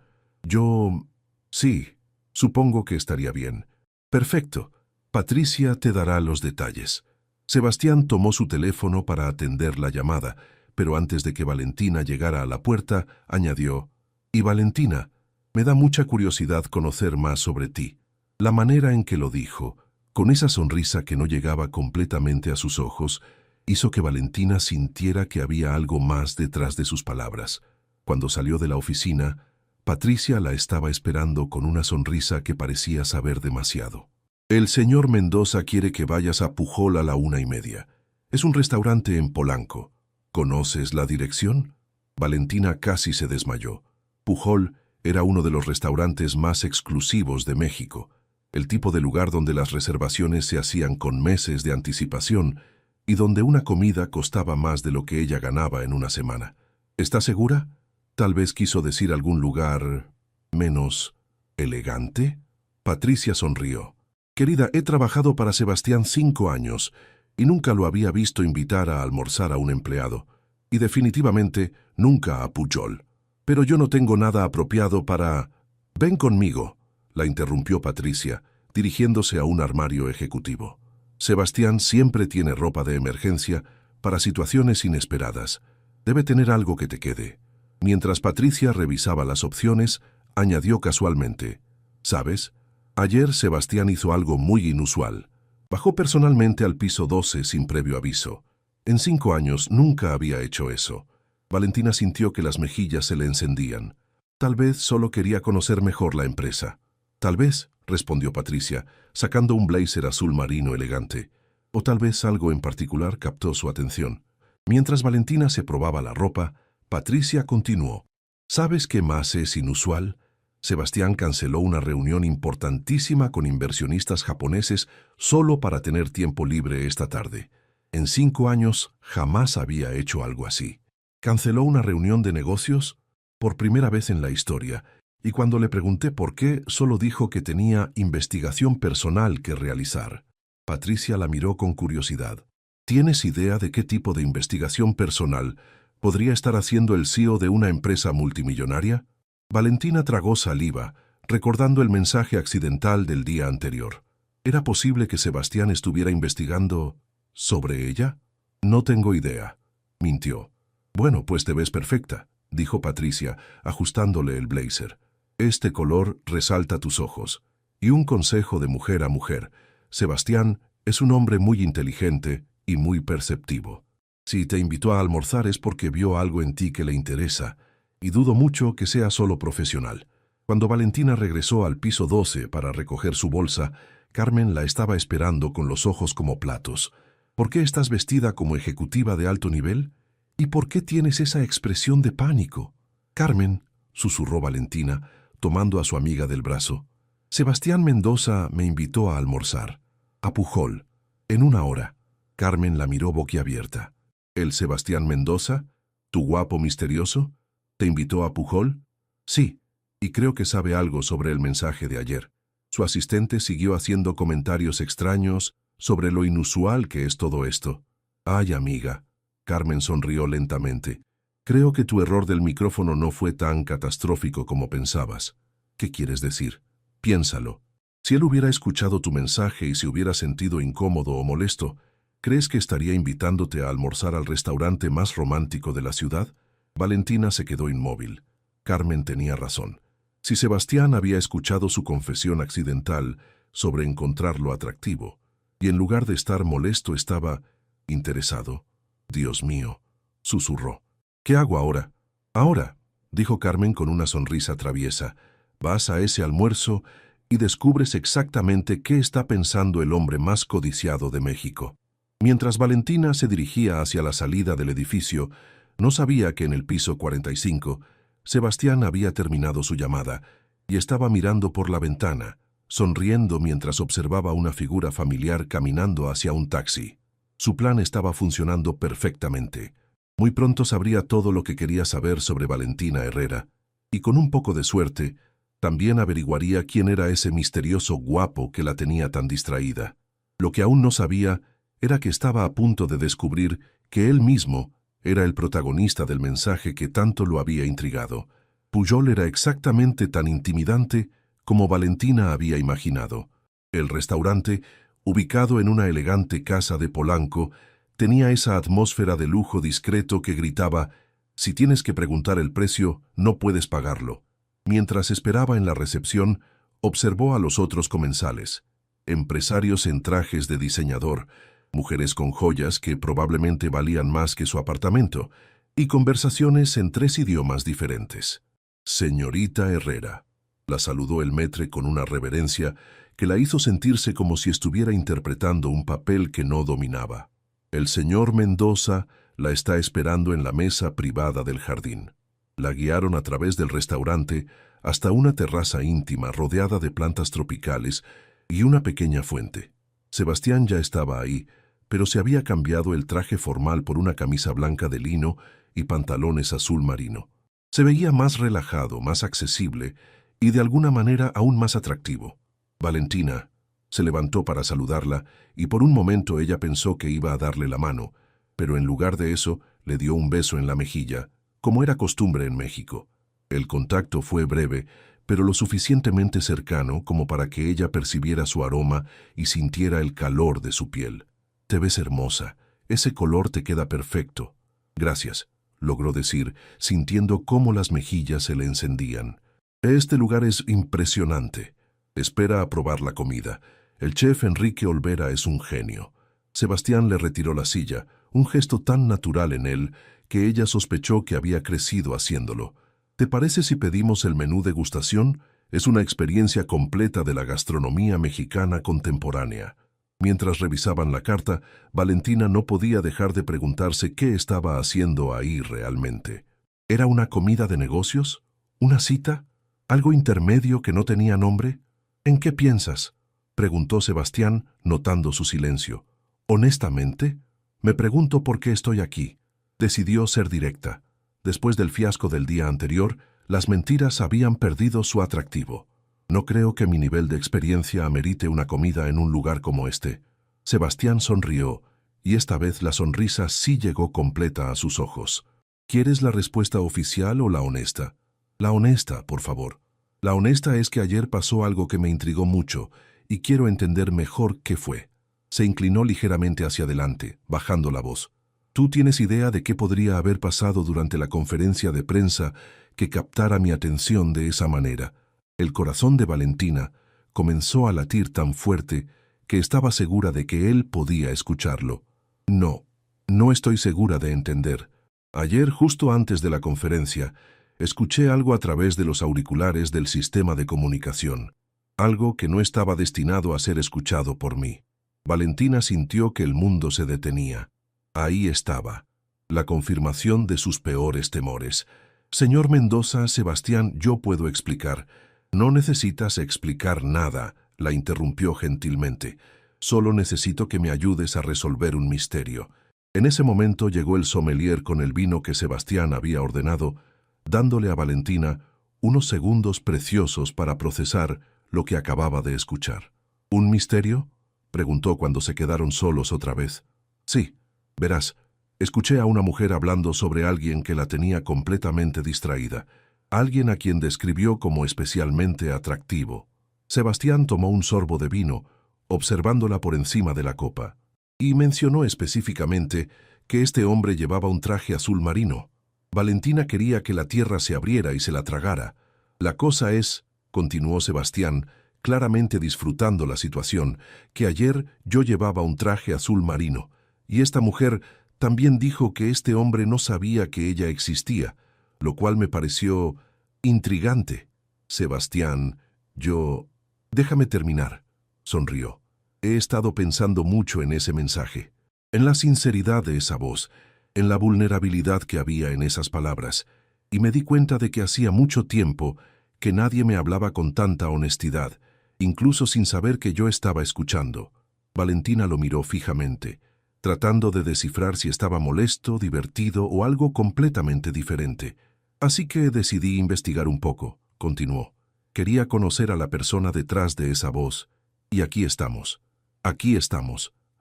Sí, supongo que estaría bien. Perfecto. Patricia te dará los detalles. Sebastián tomó su teléfono para atender la llamada, pero antes de que Valentina llegara a la puerta, añadió: «Y Valentina, me da mucha curiosidad conocer más sobre ti». La manera en que lo dijo, con esa sonrisa que no llegaba completamente a sus ojos, hizo que Valentina sintiera que había algo más detrás de sus palabras. Cuando salió de la oficina, Patricia la estaba esperando con una sonrisa que parecía saber demasiado. «El señor Mendoza quiere que vayas a Pujol a la 1:30. Es un restaurante en Polanco. ¿Conoces la dirección?». Valentina casi se desmayó. Pujol era uno de los restaurantes más exclusivos de México, el tipo de lugar donde las reservaciones se hacían con meses de anticipación y donde una comida costaba más de lo que ella ganaba en una semana. ¿Estás segura? Tal vez quiso decir algún lugar menos elegante. Patricia sonrió. «Querida, he trabajado para Sebastián 5 años y nunca lo había visto invitar a almorzar a un empleado. Y definitivamente nunca a Pujol. Pero yo no tengo nada apropiado para...». «Ven conmigo», la interrumpió Patricia, dirigiéndose a un armario ejecutivo. «Sebastián siempre tiene ropa de emergencia para situaciones inesperadas. Debe tener algo que te quede». Mientras Patricia revisaba las opciones, añadió casualmente: «¿Sabes? Ayer Sebastián hizo algo muy inusual. Bajó personalmente al piso 12 sin previo aviso. En 5 años nunca había hecho eso». Valentina sintió que las mejillas se le encendían. Tal vez solo quería conocer mejor la empresa. «Tal vez», respondió Patricia, sacando un blazer azul marino elegante. «O tal vez algo en particular captó su atención». Mientras Valentina se probaba la ropa, Patricia continuó: «¿Sabes qué más es inusual? Sebastián canceló una reunión importantísima con inversionistas japoneses solo para tener tiempo libre esta tarde. En 5 años jamás había hecho algo así. Canceló una reunión de negocios por primera vez en la historia, y cuando le pregunté por qué, solo dijo que tenía investigación personal que realizar». Patricia la miró con curiosidad. «¿Tienes idea de qué tipo de investigación personal podría estar haciendo el CEO de una empresa multimillonaria?». Valentina tragó saliva, recordando el mensaje accidental del día anterior. ¿Era posible que Sebastián estuviera investigando sobre ella? «No tengo idea», mintió. «Bueno, pues te ves perfecta», dijo Patricia, ajustándole el blazer. «Este color resalta tus ojos. Y un consejo de mujer a mujer: Sebastián es un hombre muy inteligente y muy perceptivo. Si te invitó a almorzar es porque vio algo en ti que le interesa, y dudo mucho que sea solo profesional». Cuando Valentina regresó al piso 12 para recoger su bolsa, Carmen la estaba esperando con los ojos como platos. «¿Por qué estás vestida como ejecutiva de alto nivel? ¿Y por qué tienes esa expresión de pánico?». «Carmen», susurró Valentina, tomando a su amiga del brazo, «Sebastián Mendoza me invitó a almorzar. A Pujol. En 1 hora». Carmen la miró boquiabierta. «¿El Sebastián Mendoza? ¿Tu guapo misterioso? ¿Te invitó a Pujol?». «Sí, y creo que sabe algo sobre el mensaje de ayer». Su asistente siguió haciendo comentarios extraños sobre lo inusual que es todo esto. «Ay, amiga», Carmen sonrió lentamente, «creo que tu error del micrófono no fue tan catastrófico como pensabas». «¿Qué quieres decir?». «Piénsalo. Si él hubiera escuchado tu mensaje y se hubiera sentido incómodo o molesto, ¿crees que estaría invitándote a almorzar al restaurante más romántico de la ciudad?». Valentina se quedó inmóvil. Carmen tenía razón. Si Sebastián había escuchado su confesión accidental sobre encontrarlo atractivo, y en lugar de estar molesto estaba interesado. «Dios mío», susurró. «¿Qué hago ahora?». «Ahora», dijo Carmen con una sonrisa traviesa, «vas a ese almuerzo y descubres exactamente qué está pensando el hombre más codiciado de México». Mientras Valentina se dirigía hacia la salida del edificio, no sabía que en el piso 45, Sebastián había terminado su llamada y estaba mirando por la ventana, sonriendo mientras observaba una figura familiar caminando hacia un taxi. Su plan estaba funcionando perfectamente. Muy pronto sabría todo lo que quería saber sobre Valentina Herrera, y con un poco de suerte, también averiguaría quién era ese misterioso guapo que la tenía tan distraída. Lo que aún no sabía era que estaba a punto de descubrir que él mismo era el protagonista del mensaje que tanto lo había intrigado. Pujol era exactamente tan intimidante como Valentina había imaginado. El restaurante, ubicado en una elegante casa de Polanco, tenía esa atmósfera de lujo discreto que gritaba: «Si tienes que preguntar el precio, no puedes pagarlo». Mientras esperaba en la recepción, observó a los otros comensales, empresarios en trajes de diseñador, mujeres con joyas que probablemente valían más que su apartamento, y conversaciones en 3 idiomas diferentes. «Señorita Herrera», la saludó el maître con una reverencia que la hizo sentirse como si estuviera interpretando un papel que no dominaba. «El señor Mendoza la está esperando en la mesa privada del jardín». La guiaron a través del restaurante hasta una terraza íntima rodeada de plantas tropicales y una pequeña fuente. Sebastián ya estaba ahí, pero se había cambiado el traje formal por una camisa blanca de lino y pantalones azul marino. Se veía más relajado, más accesible y de alguna manera aún más atractivo. «Valentina», se levantó para saludarla y por un momento ella pensó que iba a darle la mano, pero en lugar de eso le dio un beso en la mejilla, como era costumbre en México. El contacto fue breve, pero lo suficientemente cercano como para que ella percibiera su aroma y sintiera el calor de su piel. «Te ves hermosa, ese color te queda perfecto». «Gracias», logró decir, sintiendo cómo las mejillas se le encendían. «Este lugar es impresionante. Espera a probar la comida. El chef Enrique Olvera es un genio». Sebastián le retiró la silla, un gesto tan natural en él que ella sospechó que había crecido haciéndolo. «¿Te parece si pedimos el menú degustación? Es una experiencia completa de la gastronomía mexicana contemporánea». Mientras revisaban la carta, Valentina no podía dejar de preguntarse qué estaba haciendo ahí realmente. ¿Era una comida de negocios? ¿Una cita? ¿Algo intermedio que no tenía nombre? «¿En qué piensas?», preguntó Sebastián, notando su silencio. «Honestamente, me pregunto por qué estoy aquí». Decidió ser directa. Después del fiasco del día anterior, las mentiras habían perdido su atractivo. «No creo que mi nivel de experiencia amerite una comida en un lugar como este». Sebastián sonrió, y esta vez la sonrisa sí llegó completa a sus ojos. «¿Quieres la respuesta oficial o la honesta?» «La honesta, por favor». «La honesta es que ayer pasó algo que me intrigó mucho, y quiero entender mejor qué fue». Se inclinó ligeramente hacia adelante, bajando la voz. «¿Tú tienes idea de qué podría haber pasado durante la conferencia de prensa que captara mi atención de esa manera?» El corazón de Valentina comenzó a latir tan fuerte que estaba segura de que él podía escucharlo. No estoy segura de entender. Ayer, justo antes de la conferencia, escuché algo a través de los auriculares del sistema de comunicación, algo que no estaba destinado a ser escuchado por mí». Valentina sintió que el mundo se detenía. Ahí estaba, la confirmación de sus peores temores. «Señor Mendoza, Sebastián, yo puedo explicar». «No necesitas explicar nada», la interrumpió gentilmente. «Solo necesito que me ayudes a resolver un misterio». En ese momento llegó el sommelier con el vino que Sebastián había ordenado, dándole a Valentina unos segundos preciosos para procesar lo que acababa de escuchar. «¿Un misterio?», preguntó cuando se quedaron solos otra vez. «Sí, verás, escuché a una mujer hablando sobre alguien que la tenía completamente distraída. Alguien a quien describió como especialmente atractivo». Sebastián tomó un sorbo de vino, observándola por encima de la copa, y mencionó específicamente que este hombre llevaba un traje azul marino. Valentina quería que la tierra se abriera y se la tragara. «La cosa es», continuó Sebastián, claramente disfrutando la situación, «que ayer yo llevaba un traje azul marino, y esta mujer también dijo que este hombre no sabía que ella existía, lo cual me pareció intrigante». «Sebastián, yo...» «Déjame terminar», sonrió. «He estado pensando mucho en ese mensaje, en la sinceridad de esa voz, en la vulnerabilidad que había en esas palabras, y me di cuenta de que hacía mucho tiempo que nadie me hablaba con tanta honestidad, incluso sin saber que yo estaba escuchando». Valentina lo miró fijamente, tratando de descifrar si estaba molesto, divertido o algo completamente diferente. Así que decidí investigar un poco, continuó. Quería conocer a la persona detrás de esa voz. Y aquí estamos,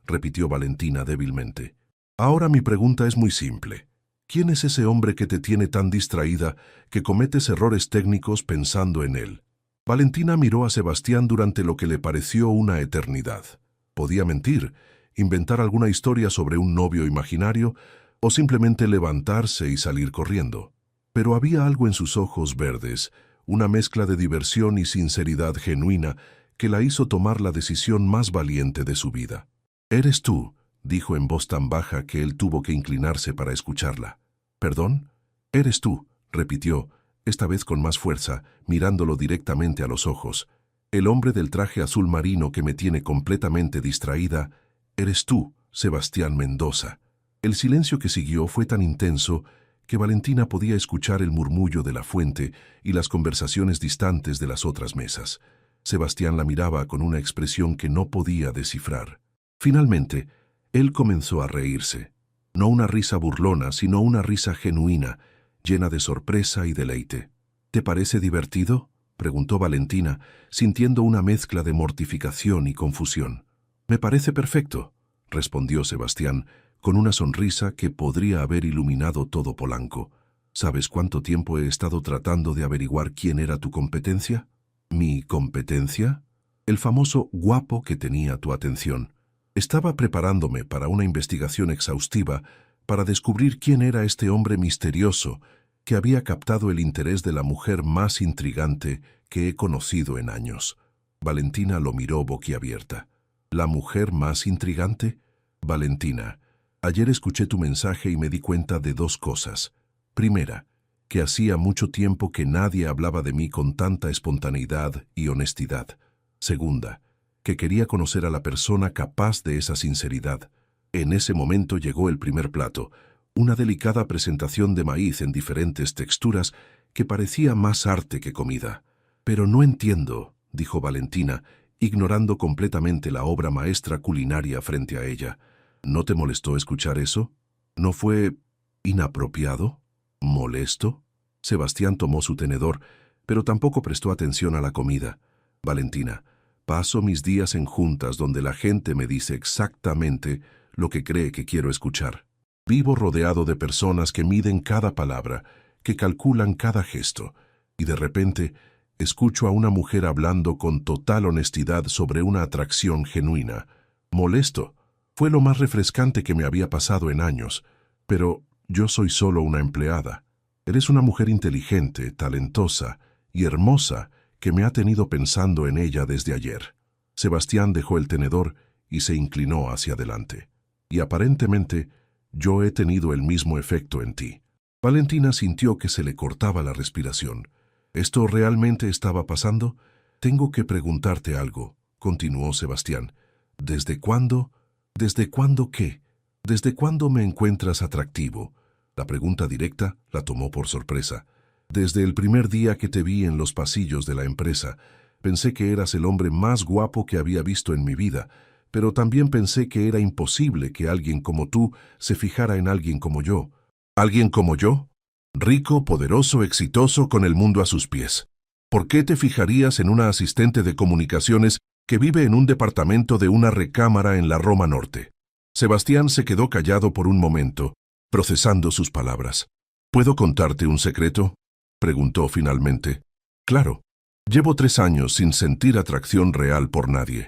repitió Valentina débilmente. Ahora mi pregunta es muy simple. ¿Quién es ese hombre que te tiene tan distraída que cometes errores técnicos pensando en él? Valentina miró a Sebastián durante lo que le pareció una eternidad. Podía mentir, inventar alguna historia sobre un novio imaginario o simplemente levantarse y salir corriendo. Pero había algo en sus ojos verdes, una mezcla de diversión y sinceridad genuina que la hizo tomar la decisión más valiente de su vida. «Eres tú», dijo en voz tan baja que él tuvo que inclinarse para escucharla. «¿Perdón? Eres tú», repitió, esta vez con más fuerza, mirándolo directamente a los ojos. «El hombre del traje azul marino que me tiene completamente distraída, eres tú, Sebastián Mendoza». El silencio que siguió fue tan intenso que Valentina podía escuchar el murmullo de la fuente y las conversaciones distantes de las otras mesas. Sebastián la miraba con una expresión que no podía descifrar. Finalmente, él comenzó a reírse. No una risa burlona, sino una risa genuina, llena de sorpresa y deleite. «¿Te parece divertido?», preguntó Valentina, sintiendo una mezcla de mortificación y confusión. «Me parece perfecto», respondió Sebastián, con una sonrisa que podría haber iluminado todo Polanco. «¿Sabes cuánto tiempo he estado tratando de averiguar quién era tu competencia?» «¿Mi competencia?» «El famoso guapo que tenía tu atención. Estaba preparándome para una investigación exhaustiva para descubrir quién era este hombre misterioso que había captado el interés de la mujer más intrigante que he conocido en años». Valentina lo miró boquiabierta. «¿La mujer más intrigante?» «Valentina, ayer escuché tu mensaje y me di cuenta de dos cosas. Primera, que hacía mucho tiempo que nadie hablaba de mí con tanta espontaneidad y honestidad. Segunda, que quería conocer a la persona capaz de esa sinceridad». En ese momento llegó el primer plato, una delicada presentación de maíz en diferentes texturas que parecía más arte que comida. «Pero no entiendo», dijo Valentina, ignorando completamente la obra maestra culinaria frente a ella. «¿No te molestó escuchar eso? ¿No fue inapropiado? ¿Molesto?» Sebastián tomó su tenedor, pero tampoco prestó atención a la comida. «Valentina, paso mis días en juntas donde la gente me dice exactamente lo que cree que quiero escuchar. Vivo rodeado de personas que miden cada palabra, que calculan cada gesto, y de repente escucho a una mujer hablando con total honestidad sobre una atracción genuina. Molesto. Fue lo más refrescante que me había pasado en años, pero yo soy solo una empleada. Eres una mujer inteligente, talentosa y hermosa que me ha tenido pensando en ella desde ayer». Sebastián dejó el tenedor y se inclinó hacia adelante. «Y aparentemente yo he tenido el mismo efecto en ti». Valentina sintió que se le cortaba la respiración. «¿Esto realmente estaba pasando? Tengo que preguntarte algo», continuó Sebastián. «¿Desde cuándo? ¿Desde cuándo qué? ¿Desde cuándo me encuentras atractivo?» La pregunta directa la tomó por sorpresa. «Desde el primer día que te vi en los pasillos de la empresa. Pensé que eras el hombre más guapo que había visto en mi vida, pero también pensé que era imposible que alguien como tú se fijara en alguien como yo». «¿Alguien como yo? Rico, poderoso, exitoso, con el mundo a sus pies. ¿Por qué te fijarías en una asistente de comunicaciones que vive en un departamento de una recámara en la Roma Norte?» Sebastián se quedó callado por un momento, procesando sus palabras. «¿Puedo contarte un secreto?», preguntó finalmente. «Claro. Llevo 3 años sin sentir atracción real por nadie.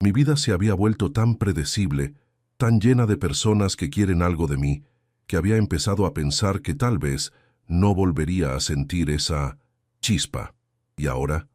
Mi vida se había vuelto tan predecible, tan llena de personas que quieren algo de mí, que había empezado a pensar que tal vez no volvería a sentir esa chispa. Y ahora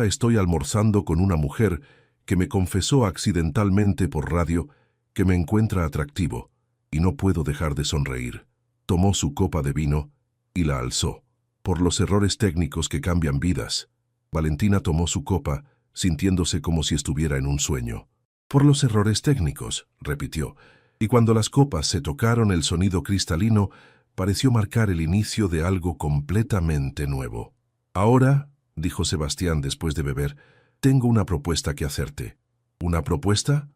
estoy almorzando con una mujer que me confesó accidentalmente por radio que me encuentra atractivo, y no puedo dejar de sonreír». Tomó su copa de vino y la alzó. «Por los errores técnicos que cambian vidas». Valentina tomó su copa, sintiéndose como si estuviera en un sueño. «Por los errores técnicos», repitió, y cuando las copas se tocaron el sonido cristalino pareció marcar el inicio de algo completamente nuevo. «Ahora», dijo Sebastián después de beber, «tengo una propuesta que hacerte». «¿Una propuesta?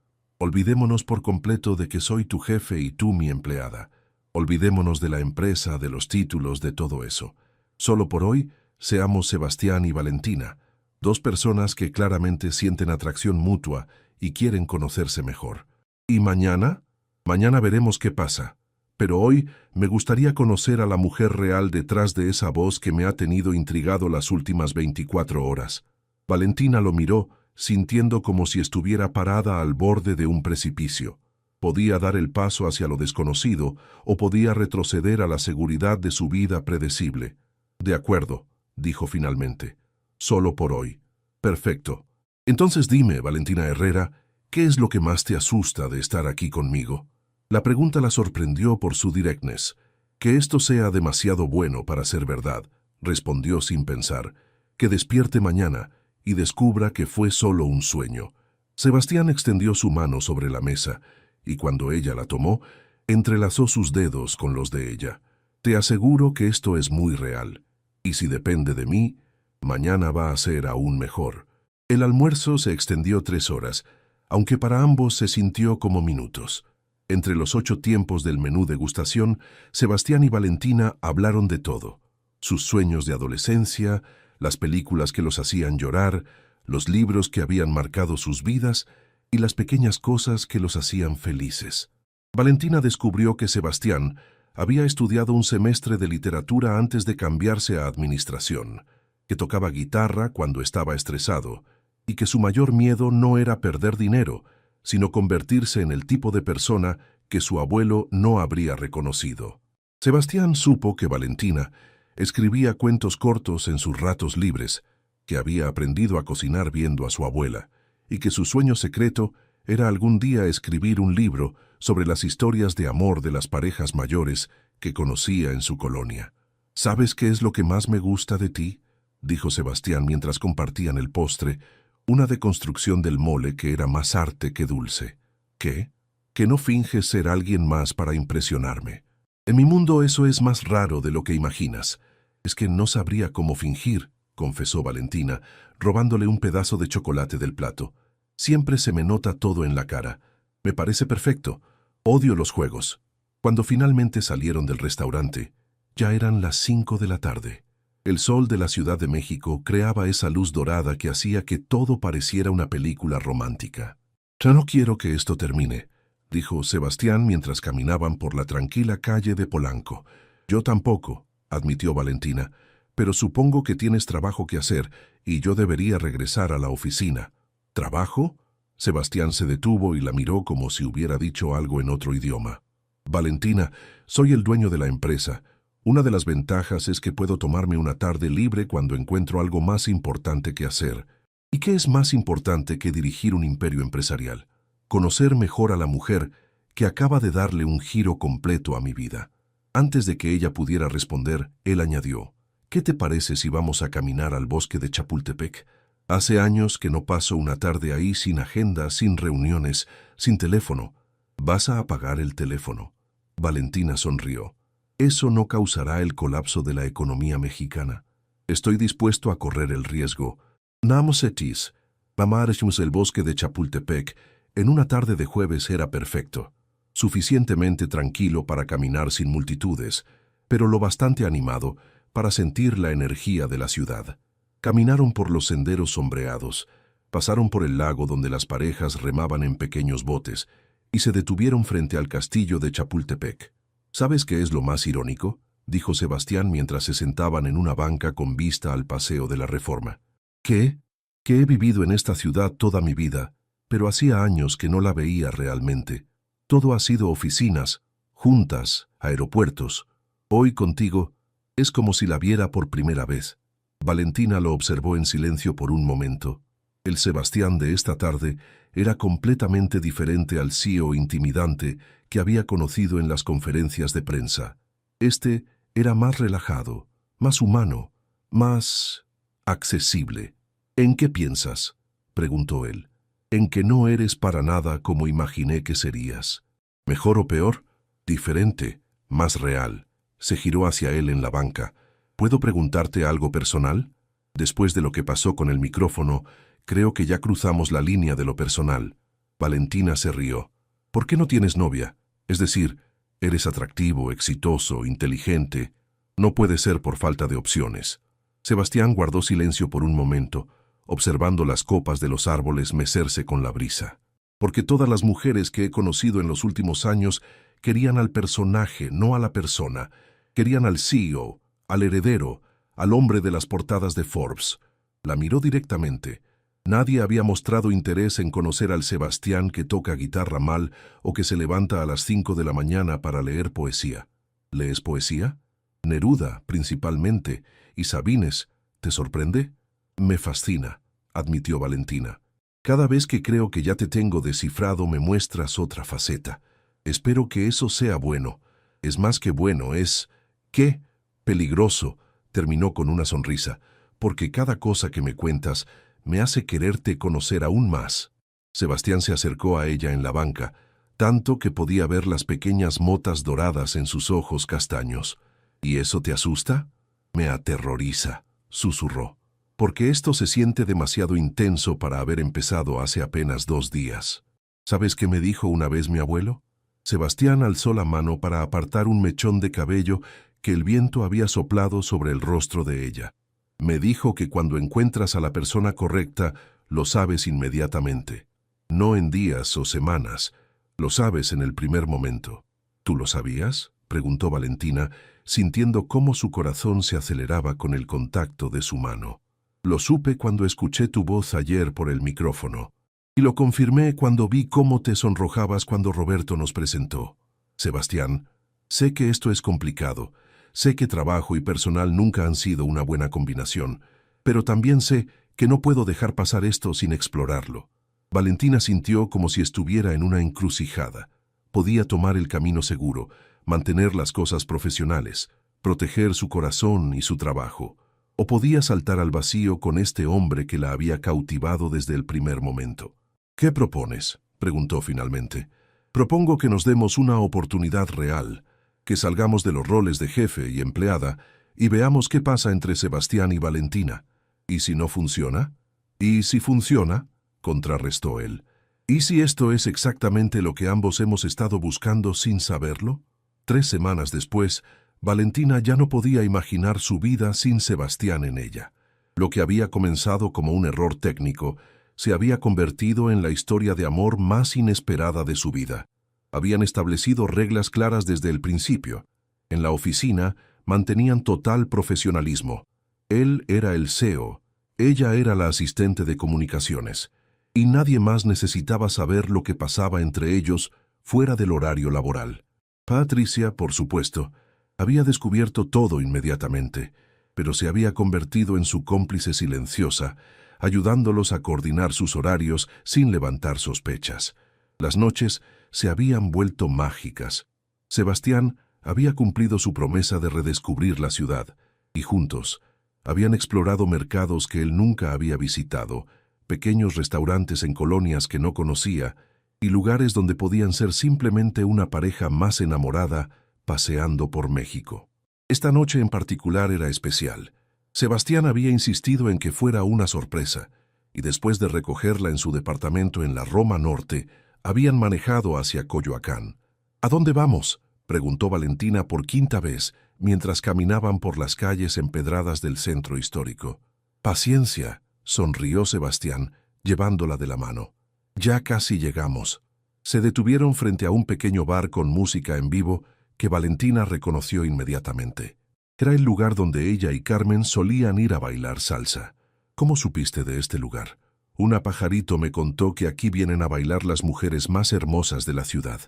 Olvidémonos por completo de que soy tu jefe y tú mi empleada. Olvidémonos de la empresa, de los títulos, de todo eso. Solo por hoy, seamos Sebastián y Valentina, dos personas que claramente sienten atracción mutua y quieren conocerse mejor. ¿Y mañana? Mañana veremos qué pasa. Pero hoy me gustaría conocer a la mujer real detrás de esa voz que me ha tenido intrigado las últimas 24 horas. Valentina lo miró, sintiendo como si estuviera parada al borde de un precipicio. Podía dar el paso hacia lo desconocido o podía retroceder a la seguridad de su vida predecible. De acuerdo, dijo finalmente. Solo por hoy. Perfecto. Entonces dime, Valentina Herrera, ¿qué es lo que más te asusta de estar aquí conmigo? La pregunta la sorprendió por su directness. Que esto sea demasiado bueno para ser verdad, respondió sin pensar. Que despierte mañana y descubra que fue solo un sueño. Sebastián extendió su mano sobre la mesa, y cuando ella la tomó, entrelazó sus dedos con los de ella. Te aseguro que esto es muy real, y si depende de mí, mañana va a ser aún mejor. El almuerzo se extendió 3 horas, aunque para ambos se sintió como minutos. Entre los 8 tiempos del menú degustación, Sebastián y Valentina hablaron de todo. Sus sueños de adolescencia, las películas que los hacían llorar, los libros que habían marcado sus vidas y las pequeñas cosas que los hacían felices. Valentina descubrió que Sebastián había estudiado un semestre de literatura antes de cambiarse a administración, que tocaba guitarra cuando estaba estresado y que su mayor miedo no era perder dinero, sino convertirse en el tipo de persona que su abuelo no habría reconocido. Sebastián supo que Valentina escribía cuentos cortos en sus ratos libres, que había aprendido a cocinar viendo a su abuela, y que su sueño secreto era algún día escribir un libro sobre las historias de amor de las parejas mayores que conocía en su colonia. ¿Sabes qué es lo que más me gusta de ti?, dijo Sebastián mientras compartían el postre, una deconstrucción del mole que era más arte que dulce. ¿Qué? Que no finges ser alguien más para impresionarme. En mi mundo eso es más raro de lo que imaginas. Es que no sabría cómo fingir, confesó Valentina, robándole un pedazo de chocolate del plato. Siempre se me nota todo en la cara. Me parece perfecto. Odio los juegos. Cuando finalmente salieron del restaurante, ya eran las 5 de la tarde. El sol de la Ciudad de México creaba esa luz dorada que hacía que todo pareciera una película romántica. «Ya no quiero que esto termine», dijo Sebastián mientras caminaban por la tranquila calle de Polanco. «Yo tampoco», admitió Valentina, «pero supongo que tienes trabajo que hacer y yo debería regresar a la oficina». «¿Trabajo?». Sebastián se detuvo y la miró como si hubiera dicho algo en otro idioma. «Valentina, soy el dueño de la empresa. Una de las ventajas es que puedo tomarme una tarde libre cuando encuentro algo más importante que hacer. ¿Y qué es más importante que dirigir un imperio empresarial? Conocer mejor a la mujer que acaba de darle un giro completo a mi vida». Antes de que ella pudiera responder, él añadió, «¿Qué te parece si vamos a caminar al bosque de Chapultepec? Hace años que no paso una tarde ahí sin agenda, sin reuniones, sin teléfono». «¿Vas a apagar el teléfono?». Valentina sonrió. «Eso no causará el colapso de la economía mexicana. Estoy dispuesto a correr el riesgo. Namosetis, Mamarchus el bosque de Chapultepec, en una tarde de jueves era perfecto. Suficientemente tranquilo para caminar sin multitudes, pero lo bastante animado para sentir la energía de la ciudad. Caminaron por los senderos sombreados, pasaron por el lago donde las parejas remaban en pequeños botes y se detuvieron frente al castillo de Chapultepec. «¿Sabes qué es lo más irónico?», dijo Sebastián mientras se sentaban en una banca con vista al Paseo de la Reforma. «¿Qué? Que he vivido en esta ciudad toda mi vida, pero hacía años que no la veía realmente. Todo ha sido oficinas, juntas, aeropuertos. Hoy contigo es como si la viera por primera vez». Valentina lo observó en silencio por un momento. El Sebastián de esta tarde era completamente diferente al CEO intimidante que había conocido en las conferencias de prensa. Este era más relajado, más humano, más accesible. «¿En qué piensas?», preguntó él. «En que no eres para nada como imaginé que serías. ¿Mejor o peor? Diferente, más real». Se giró hacia él en la banca. «¿Puedo preguntarte algo personal? Después de lo que pasó con el micrófono, creo que ya cruzamos la línea de lo personal». Valentina se rió. ¿Por qué no tienes novia? Es decir, eres atractivo, exitoso, inteligente. No puede ser por falta de opciones. Sebastián guardó silencio por un momento, observando las copas de los árboles mecerse con la brisa. Porque todas las mujeres que he conocido en los últimos años querían al personaje, no a la persona. Querían al CEO, al heredero, al hombre de las portadas de Forbes. La miró directamente. Nadie había mostrado interés en conocer al Sebastián que toca guitarra mal o que se levanta a las 5 de la mañana para leer poesía. ¿Lees poesía? Neruda, principalmente, y Sabines. ¿Te sorprende? Me fascina, admitió Valentina. Cada vez que creo que ya te tengo descifrado me muestras otra faceta. Espero que eso sea bueno. Es más que bueno, es... ¿Qué? Peligroso, terminó con una sonrisa, porque cada cosa que me cuentas me hace quererte conocer aún más. Sebastián se acercó a ella en la banca, tanto que podía ver las pequeñas motas doradas en sus ojos castaños. ¿Y eso te asusta? Me aterroriza, susurró, porque esto se siente demasiado intenso para haber empezado hace apenas 2 días. ¿Sabes qué me dijo una vez mi abuelo? Sebastián alzó la mano para apartar un mechón de cabello que el viento había soplado sobre el rostro de ella. Me dijo que cuando encuentras a la persona correcta, lo sabes inmediatamente. No en días o semanas, lo sabes en el primer momento. ¿Tú lo sabías?, preguntó Valentina, sintiendo cómo su corazón se aceleraba con el contacto de su mano. Lo supe cuando escuché tu voz ayer por el micrófono. Y lo confirmé cuando vi cómo te sonrojabas cuando Roberto nos presentó. Sebastián, sé que esto es complicado. Sé que trabajo y personal nunca han sido una buena combinación, pero también sé que no puedo dejar pasar esto sin explorarlo. Valentina sintió como si estuviera en una encrucijada. Podía tomar el camino seguro, mantener las cosas profesionales, proteger su corazón y su trabajo. O podía saltar al vacío con este hombre que la había cautivado desde el primer momento. ¿Qué propones?, preguntó finalmente. Propongo que nos demos una oportunidad real, que salgamos de los roles de jefe y empleada y veamos qué pasa entre Sebastián y Valentina. ¿Y si no funciona? ¿Y si funciona?, contrarrestó él. ¿Y si esto es exactamente lo que ambos hemos estado buscando sin saberlo? 3 semanas después, Valentina ya no podía imaginar su vida sin Sebastián en ella. Lo que había comenzado como un error técnico se había convertido en la historia de amor más inesperada de su vida. Habían establecido reglas claras desde el principio. En la oficina mantenían total profesionalismo. Él era el CEO, ella era la asistente de comunicaciones, y nadie más necesitaba saber lo que pasaba entre ellos fuera del horario laboral. Patricia, por supuesto, había descubierto todo inmediatamente, pero se había convertido en su cómplice silenciosa, ayudándolos a coordinar sus horarios sin levantar sospechas. Las noches se habían vuelto mágicas. Sebastián había cumplido su promesa de redescubrir la ciudad, y juntos habían explorado mercados que él nunca había visitado, pequeños restaurantes en colonias que no conocía, y lugares donde podían ser simplemente una pareja más enamorada paseando por México. Esta noche en particular era especial. Sebastián había insistido en que fuera una sorpresa, y después de recogerla en su departamento en la Roma Norte, habían manejado hacia Coyoacán. ¿A dónde vamos?, preguntó Valentina por 5ª vez, mientras caminaban por las calles empedradas del centro histórico. Paciencia, sonrió Sebastián, llevándola de la mano. Ya casi llegamos. Se detuvieron frente a un pequeño bar con música en vivo que Valentina reconoció inmediatamente. Era el lugar donde ella y Carmen solían ir a bailar salsa. ¿Cómo supiste de este lugar? Una pajarito me contó que aquí vienen a bailar las mujeres más hermosas de la ciudad.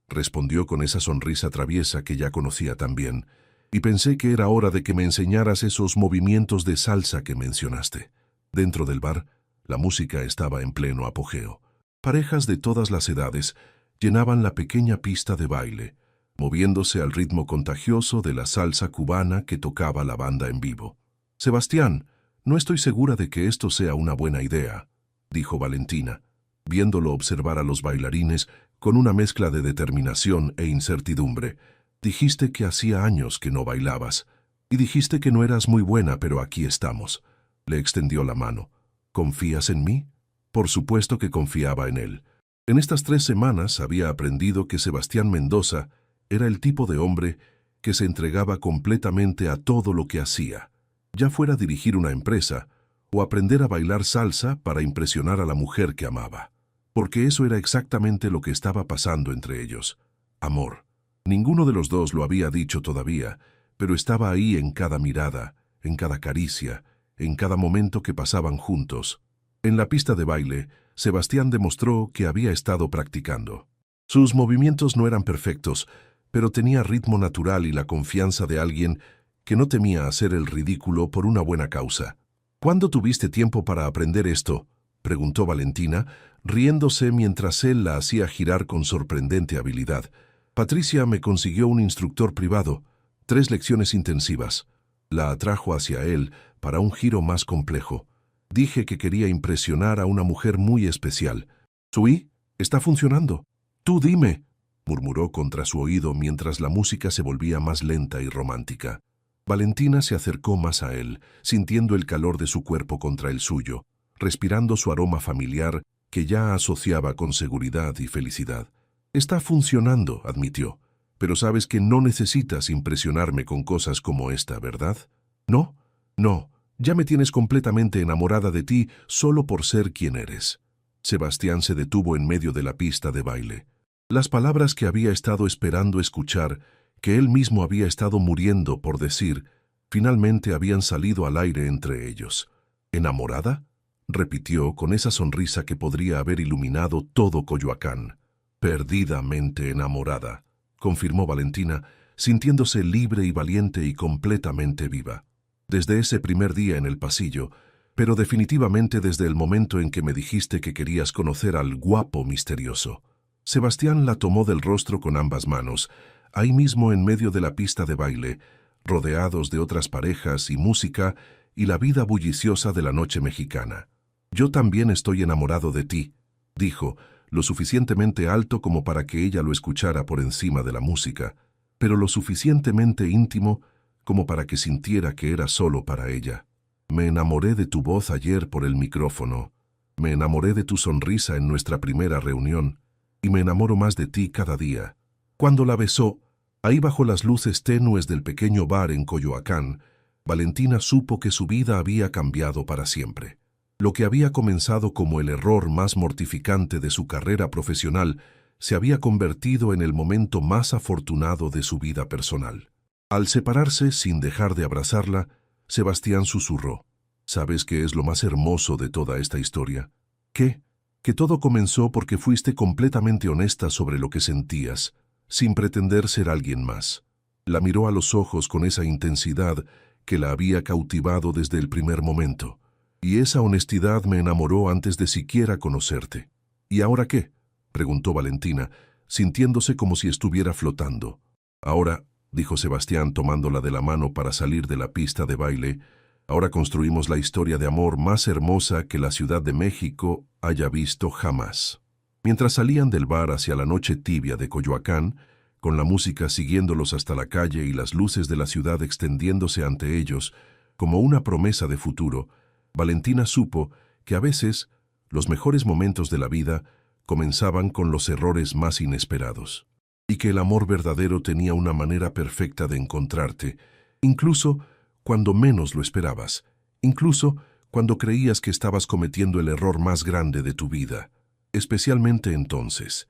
Respondió con esa sonrisa traviesa que ya conocía tan bien, y pensé que era hora de que me enseñaras esos movimientos de salsa que mencionaste. Dentro del bar, la música estaba en pleno apogeo. Parejas de todas las edades llenaban la pequeña pista de baile, moviéndose al ritmo contagioso de la salsa cubana que tocaba la banda en vivo. Sebastián, no estoy segura de que esto sea una buena idea, dijo Valentina, viéndolo observar a los bailarines con una mezcla de determinación e incertidumbre. Dijiste que hacía años que no bailabas, y dijiste que no eras muy buena, pero aquí estamos. Le extendió la mano. ¿Confías en mí? Por supuesto que confiaba en él. En estas 3 semanas había aprendido que Sebastián Mendoza era el tipo de hombre que se entregaba completamente a todo lo que hacía, ya fuera dirigir una empresa o aprender a bailar salsa para impresionar a la mujer que amaba. Porque eso era exactamente lo que estaba pasando entre ellos. Amor. Ninguno de los dos lo había dicho todavía, pero estaba ahí en cada mirada, en cada caricia, en cada momento que pasaban juntos. En la pista de baile, Sebastián demostró que había estado practicando. Sus movimientos no eran perfectos, pero tenía ritmo natural y la confianza de alguien que no temía hacer el ridículo por una buena causa. ¿Cuándo tuviste tiempo para aprender esto?, preguntó Valentina, riéndose mientras él la hacía girar con sorprendente habilidad. Patricia me consiguió un instructor privado, 3 lecciones intensivas. La atrajo hacia él para un giro más complejo. Dije que quería impresionar a una mujer muy especial. «Sui, está funcionando. Tú dime», murmuró contra su oído mientras la música se volvía más lenta y romántica. Valentina se acercó más a él, sintiendo el calor de su cuerpo contra el suyo, respirando su aroma familiar que ya asociaba con seguridad y felicidad. «Está funcionando», admitió, «pero sabes que no necesitas impresionarme con cosas como esta, ¿verdad?» «No, no, ya me tienes completamente enamorada de ti solo por ser quien eres». Sebastián se detuvo en medio de la pista de baile. Las palabras que había estado esperando escuchar, que él mismo había estado muriendo por decir, finalmente habían salido al aire entre ellos. «¿Enamorada?», repitió con esa sonrisa que podría haber iluminado todo Coyoacán. «Perdidamente enamorada», confirmó Valentina, sintiéndose libre y valiente y completamente viva. «Desde ese primer día en el pasillo, pero definitivamente desde el momento en que me dijiste que querías conocer al guapo misterioso». Sebastián la tomó del rostro con ambas manos, ahí mismo en medio de la pista de baile, rodeados de otras parejas y música y la vida bulliciosa de la noche mexicana. «Yo también estoy enamorado de ti», dijo, lo suficientemente alto como para que ella lo escuchara por encima de la música, pero lo suficientemente íntimo como para que sintiera que era solo para ella. «Me enamoré de tu voz ayer por el micrófono, me enamoré de tu sonrisa en nuestra primera reunión, y me enamoro más de ti cada día». Cuando la besó, ahí bajo las luces tenues del pequeño bar en Coyoacán, Valentina supo que su vida había cambiado para siempre. Lo que había comenzado como el error más mortificante de su carrera profesional se había convertido en el momento más afortunado de su vida personal. Al separarse, sin dejar de abrazarla, Sebastián susurró: «¿Sabes qué es lo más hermoso de toda esta historia? ¿Qué? Que todo comenzó porque fuiste completamente honesta sobre lo que sentías, sin pretender ser alguien más». La miró a los ojos con esa intensidad que la había cautivado desde el primer momento. «Y esa honestidad me enamoró antes de siquiera conocerte». «¿Y ahora qué?», preguntó Valentina, sintiéndose como si estuviera flotando. «Ahora», dijo Sebastián tomándola de la mano para salir de la pista de baile, «ahora construimos la historia de amor más hermosa que la Ciudad de México haya visto jamás». Mientras salían del bar hacia la noche tibia de Coyoacán, con la música siguiéndolos hasta la calle y las luces de la ciudad extendiéndose ante ellos como una promesa de futuro, Valentina supo que a veces los mejores momentos de la vida comenzaban con los errores más inesperados, y que el amor verdadero tenía una manera perfecta de encontrarte, incluso cuando menos lo esperabas, incluso cuando creías que estabas cometiendo el error más grande de tu vida, especialmente entonces.